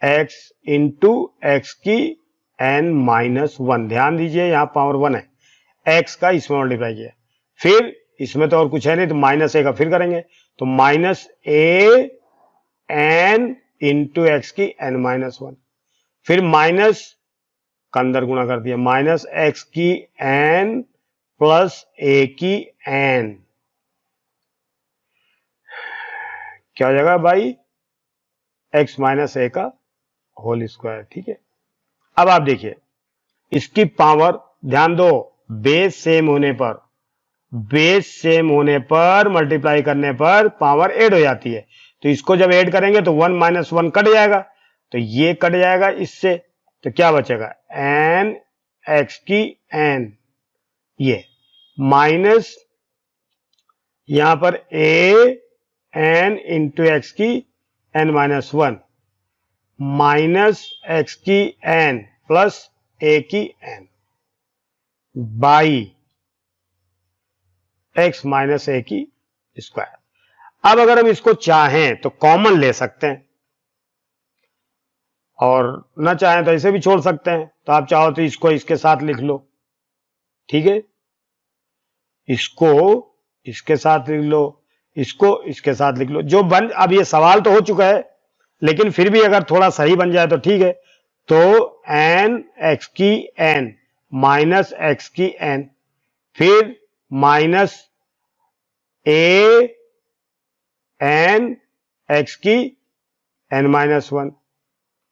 x इंटू एक्स की n माइनस 1, ध्यान दीजिए यहां पावर 1 है, x का इसमें मल्टीप्लाई किया, फिर इसमें तो और कुछ है नहीं तो माइनस ए का फिर करेंगे तो minus A N into x की n माइनस 1, फिर माइनस का अंदर गुणा कर दिया, माइनस एक्स की n प्लस ए की n, क्या हो जाएगा भाई x माइनस ए का होल स्क्वायर, ठीक है। अब आप देखिए इसकी पावर ध्यान दो, बेस सेम होने पर मल्टीप्लाई करने पर पावर ऐड हो जाती है। तो इसको जब ऐड करेंगे तो 1 - 1 कट जाएगा, तो ये कट जाएगा इससे, तो क्या बचेगा n x की n, ये माइनस यहां पर a n इंटू एक्स की n-1 माइनस एक्स की n प्लस a की n by x minus a की स्क्वायर। अब अगर हम इसको चाहें तो कॉमन ले सकते हैं और ना चाहें तो ऐसे भी छोड़ सकते हैं। तो आप चाहो तो इसको इसके साथ लिख लो, ठीक है, इसको इसके साथ लिख लो, इसको इसके साथ लिख लो, जो बन, अब ये सवाल तो हो चुका है लेकिन फिर भी अगर थोड़ा सही बन जाए तो ठीक है। तो n x की n माइनस एक्स की n, फिर माइनस a n x की n-1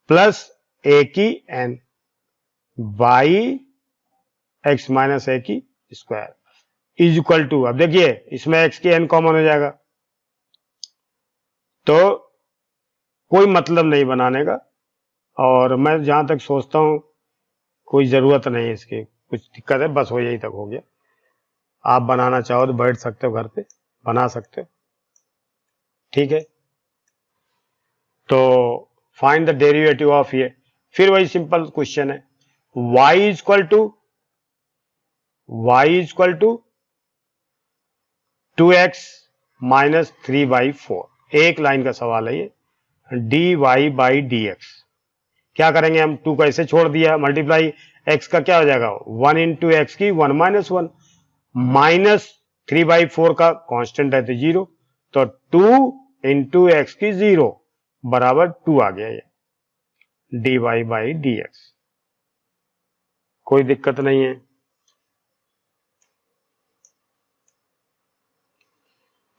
प्लस a की n by x minus a की स्क्वायर इज इक्वल टू, अब देखिए इसमें x की n कॉमन हो जाएगा तो कोई मतलब नहीं बनाने का, और मैं जहां तक सोचता हूं कोई जरूरत नहीं है इसकी, कुछ दिक्कत है बस वो यही तक हो गया। आप बनाना चाहो तो बैठ सकते हो घर पे, बना सकते हो, ठीक है। तो फाइंड द डेरिवेटिव ऑफ ये, फिर वही सिंपल क्वेश्चन है, y is equal to 2x minus 3/4, एक लाइन का सवाल है ये, dy/dx। क्या करेंगे हम, 2 को ऐसे छोड़ दिया, मल्टीप्लाई x का क्या हो जाएगा 1 इंटू एक्स की 1-1 माइनस 3/4 का कांस्टेंट है तो 0, तो 2 इंटू एक्स की 0 बराबर 2 आ गया ये dy/dx। कोई दिक्कत नहीं है।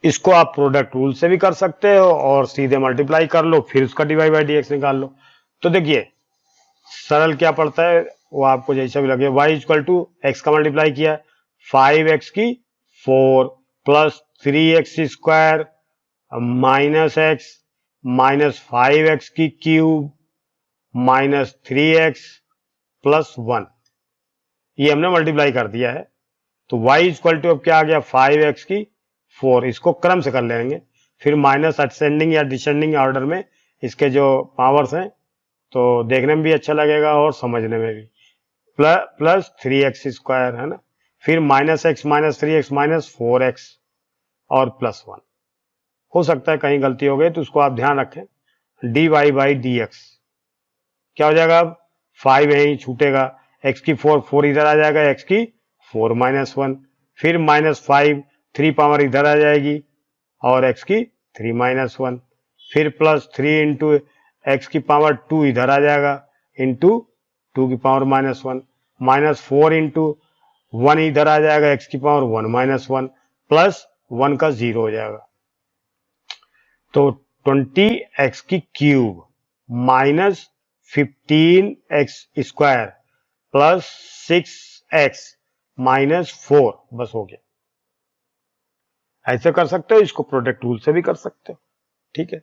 इसको आप प्रोडक्ट रूल से भी कर सकते हो और सीधे मल्टीप्लाई कर लो, फिर उसका dy/dx निकाल लो। तो देखिए सरल क्या पड़ता है वो आपको जैसा भी लगे, y इक्वल टू एक्स का मल्टीप्लाई किया 5x की 4 plus 3x square minus x minus 5x की क्यूब माइनस 3x प्लस 1, ये हमने मल्टीप्लाई कर दिया है। तो y इक्वल टू अब क्या आ गया 5x की 4, इसको क्रम से कर लेंगे, फिर माइनस असेंडिंग या डिसेंडिंग ऑर्डर में इसके जो पावर्स हैं तो देखने में भी अच्छा लगेगा और समझने में भी, प्लस 3x स्क्वायर है ना, फिर minus x minus 3x minus 4x और प्लस 1। हो सकता है कहीं गलती हो गई तो उसको आप ध्यान रखें। dy/dx क्या हो जाएगा, अब 5 यहीं छूटेगा, x की 4 इधर आ जाएगा, x की 4-1, फिर माइनस 5 3 पावर इधर आ जाएगी और x की 3-1, फिर प्लस 3 इंटू एक्स की पावर 2 इधर आ जाएगा इंटू 2 की पावर -1 माइनस 4 इंटू 1 इधर आ जाएगा एक्स की पावर 1-1 प्लस 1 का 0 हो जाएगा। तो 20x की cube minus 15x square plus 6x minus 4 बस हो गया। ऐसे कर सकते हो, इसको प्रोडक्ट रूल से भी कर सकते हो, ठीक है।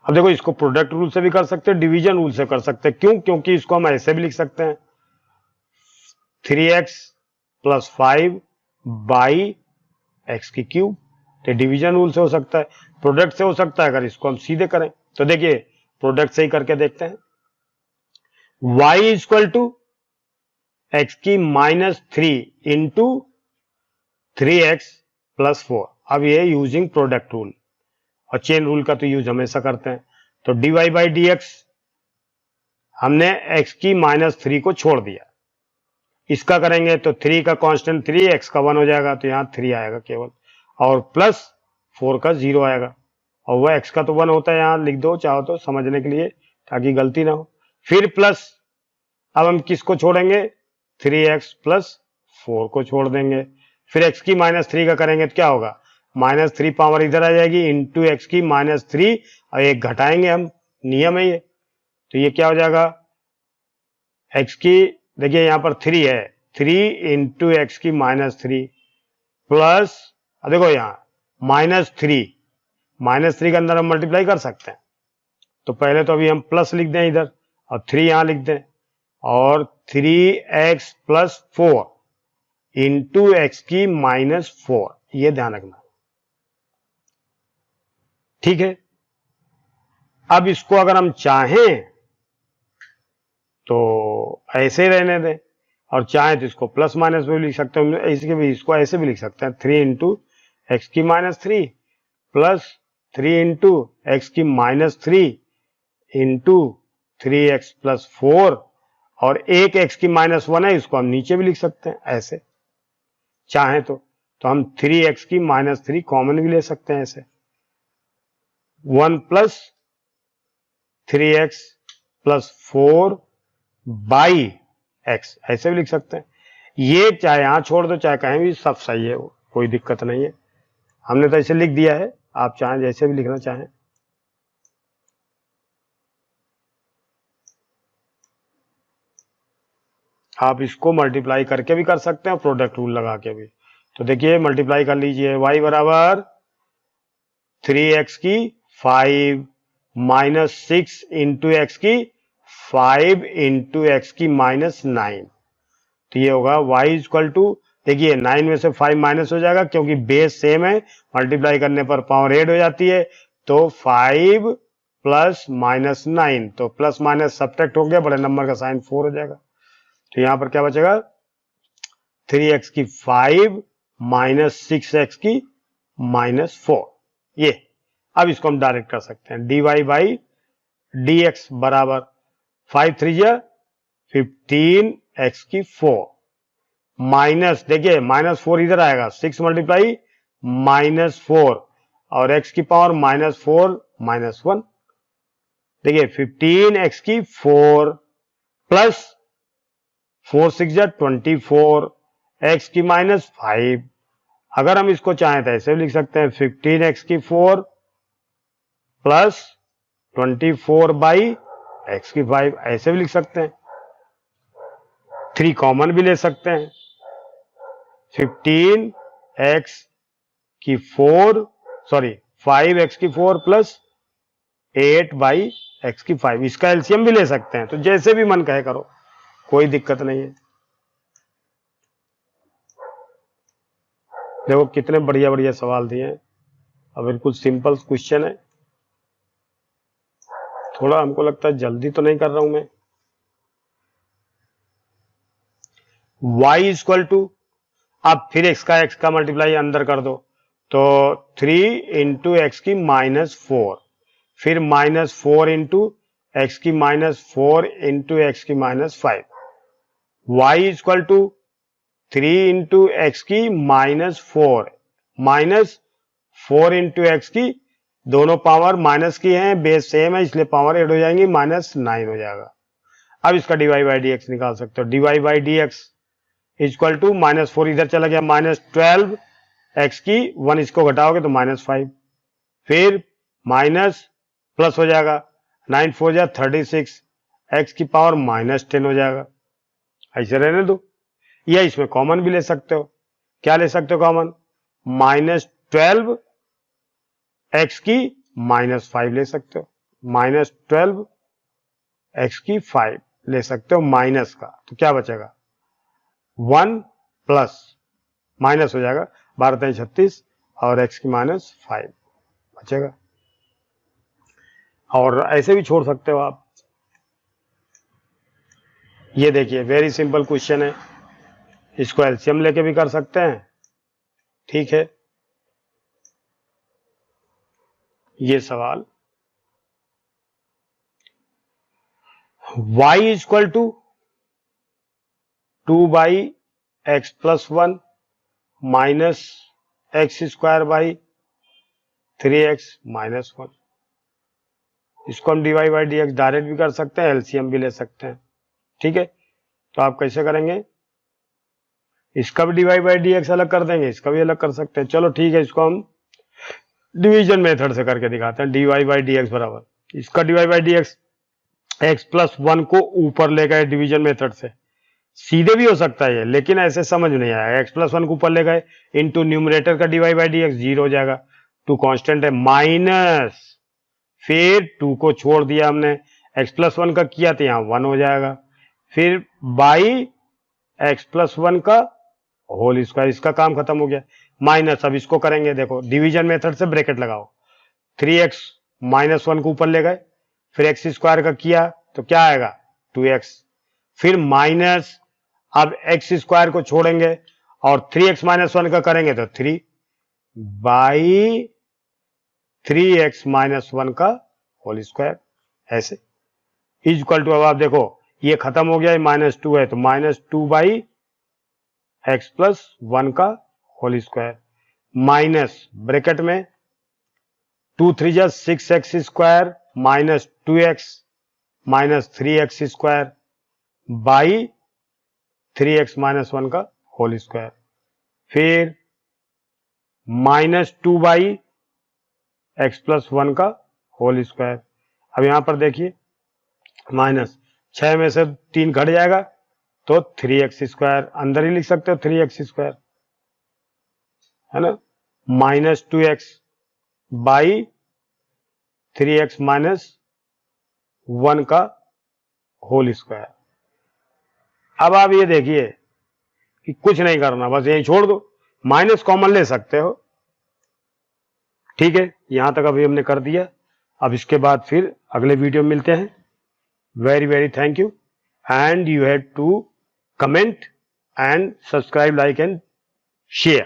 अब देखो इसको प्रोडक्ट रूल से भी कर सकते हैं, डिवीजन रूल से कर सकते हैं। क्यों? क्योंकि इसको हम ऐसे भी लिख सकते हैं 3x प्लस 5 बाई एक्स की क्यूब, तो डिवीजन रूल से हो सकता है, प्रोडक्ट से हो सकता है अगर इसको हम सीधे करें। तो देखिए प्रोडक्ट से ही करके देखते हैं। y इक्वल टू एक्स की -3 इंटू 3x प्लस 4। अब ये यूजिंग प्रोडक्ट रूल, और चेन रूल का तो यूज हमेशा करते हैं। तो dy/dx हमने x की -3 को छोड़ दिया, इसका करेंगे तो 3 का कांस्टेंट 3, x का 1 हो जाएगा तो यहां 3 आएगा केवल, और प्लस 4 का 0 आएगा, और वह x का तो 1 होता है, यहां लिख दो चाहो तो समझने के लिए ताकि गलती ना हो। फिर प्लस, अब हम किसको छोड़ेंगे 3x प्लस 4 को छोड़ देंगे, फिर x की -3 का करेंगे तो क्या होगा -3 पावर इधर आ जाएगी इंटू एक्स की -3 और एक घटाएंगे हम, नियम है ये। तो ये क्या हो जाएगा, एक्स की, देखिए यहाँ पर 3 है, 3 इंटू एक्स की -3 प्लस, देखो यहाँ -3 के अंदर हम मल्टीप्लाई कर सकते हैं, तो पहले तो अभी हम प्लस लिख दें इधर और 3 यहां लिख दें, और 3x + 4 इंटू एक्स की -4, ये ध्यान रखना, ठीक है। अब इसको अगर हम चाहें तो ऐसे रहने दें, और चाहें तो इसको प्लस माइनस भी लिख सकते हैं, इसको ऐसे भी लिख सकते हैं, 3 इंटू एक्स की -3 प्लस 3 इंटू एक्स की -3 इंटू 3x + 4, और एक x की -1 है, इसको हम नीचे भी लिख सकते हैं ऐसे चाहें तो हम 3x की -3 कॉमन भी ले सकते हैं ऐसे, 1 + 3x + 4 बाई x, ऐसे भी लिख सकते हैं। ये चाहे यहां छोड़ दो चाहे कहीं भी, सब सही है, कोई दिक्कत नहीं है, हमने तो ऐसे लिख दिया है, आप चाहें जैसे भी लिखना चाहें। आप इसको मल्टीप्लाई करके भी कर सकते हैं और प्रोडक्ट रूल लगा के भी। तो देखिए मल्टीप्लाई कर लीजिए, y बराबर 3x की 5 -6 इंटू एक्स की 5 इंटू एक्स की -9, तो ये होगा y इक्वल टू, देखिए 9 में से 5 माइनस हो जाएगा क्योंकि बेस सेम है, मल्टीप्लाई करने पर पावर ऐड हो जाती है, तो 5 + -9, तो प्लस माइनस सब्ट्रैक्ट हो गया, बड़े नंबर का साइन 4 हो जाएगा, तो यहां पर क्या बचेगा, 3x की 5 -6x की -4, ये। अब इसको हम डायरेक्ट कर सकते हैं, dy/dx बराबर 5 3 15x की 4 माइनस, देखिए -4 इधर आएगा, 6 मल्टीप्लाई -4 और x की पावर -4 -1, देखिए 15x की 4 प्लस 4 6 24 x की -5, अगर हम इसको चाहें तो ऐसे भी लिख सकते हैं, 15x की 4 प्लस 24/x की 5, ऐसे भी लिख सकते हैं, 3 कॉमन भी ले सकते हैं, 15x की 4 सॉरी 5x की 4 प्लस 8/x की 5, इसका एलसीएम भी ले सकते हैं, तो जैसे भी मन कहे करो, कोई दिक्कत नहीं है। देखो कितने बढ़िया बढ़िया सवाल दिए हैं, और बिल्कुल सिंपल क्वेश्चन है, थोड़ा हमको लगता है जल्दी तो नहीं कर रहा हूं मैं। y इक्वल टू, अब फिर x का मल्टीप्लाई अंदर कर दो, तो 3 इंटू एक्स की -4, फिर -4 इंटू एक्स की -4 इंटू एक्स की -5, y equal to 3 into x की -4 -4 इंटू एक्स की, दोनों पावर माइनस की हैं, बेस सेम है इसलिए पावर ऐड हो जाएंगी, -9 हो जाएगा। अब इसका dy/dx निकाल सकते हो, dy/dx इक्वल टू -4 इधर चला गया, -12 एक्स की 1 इसको घटाओगे तो -5, फिर माइनस प्लस हो जाएगा, 9 4 36 एक्स की पावर -10 हो जाएगा, ऐसे रहने दो, या इसमें कॉमन भी ले सकते हो, क्या ले सकते हो कॉमन, -12 एक्स की -5 ले सकते हो, -12 एक्स की 5 ले सकते हो माइनस का, तो क्या बचेगा 1 प्लस माइनस हो जाएगा, 12 36 और एक्स की -5 बचेगा, और ऐसे भी छोड़ सकते हो आप। ये देखिए वेरी सिंपल क्वेश्चन है, इसको एलसीएम लेके भी कर सकते हैं, ठीक है। ये सवाल y equal to 2/x + 1 minus x² / 3x - 1, इसको हम dy/dx डायरेक्ट भी कर सकते हैं, एलसीएम भी ले सकते हैं, ठीक है। तो आप कैसे करेंगे, इसका भी dy/dx अलग कर देंगे, इसका भी अलग कर सकते हैं, चलो ठीक है, इसको हम डिवीजन मेथड से करके दिखाते हैं। dy बाई डी एक्स बराबर, इसका dy by d x, x plus one को ऊपर ले गए डिवीजन मेथड से, सीधे भी हो सकता है ये, लेकिन ऐसे समझ नहीं आया। एक्स प्लस वन को ऊपर ले गए, इंटू न्यूमरेटर का dy by d x, zero हो जाएगा, टू कांस्टेंट है, माइनस, फिर टू को छोड़ दिया हमने, एक्स प्लस वन का किया तो यहाँ वन हो जाएगा, फिर बाई एक्स प्लस वन का होल स्क्वायर, इसका काम खत्म हो गया, माइनस, अब इसको करेंगे, देखो डिवीजन मेथड से ब्रैकेट लगाओ, 3x माइनस वन को ऊपर ले गए, फिर एक्स स्क्वायर का किया तो क्या आएगा 2x, फिर माइनस, अब एक्स स्क्वायर को छोड़ेंगे और 3x माइनस वन का करेंगे तो 3 बाई 3x माइनस वन का होल स्क्वायर, ऐसे इज इक्वल टू, अब आप देखो ये खत्म हो गया, माइनस टू है तो minus two by x plus one का होल स्क्वायर, माइनस ब्रैकेट में 2 3 जा 6x square minus 2x minus 3x square by 3x minus one का होल स्क्वायर, फिर minus 2 by x plus one का होल स्क्वायर। अब यहां पर देखिए माइनस 6 में से 3 घट जाएगा तो 3x स्क्वायर, अंदर ही लिख सकते हो 3x स्क्वायर, है ना, minus 2x by 3x minus one का होल स्क्वायर। अब आप ये देखिए कि कुछ नहीं करना, बस यही छोड़ दो, माइनस कॉमन ले सकते हो, ठीक है, यहां तक अभी हमने कर दिया। अब इसके बाद फिर अगले वीडियो में मिलते हैं। Very very thank you, and you have to comment and subscribe, like and share.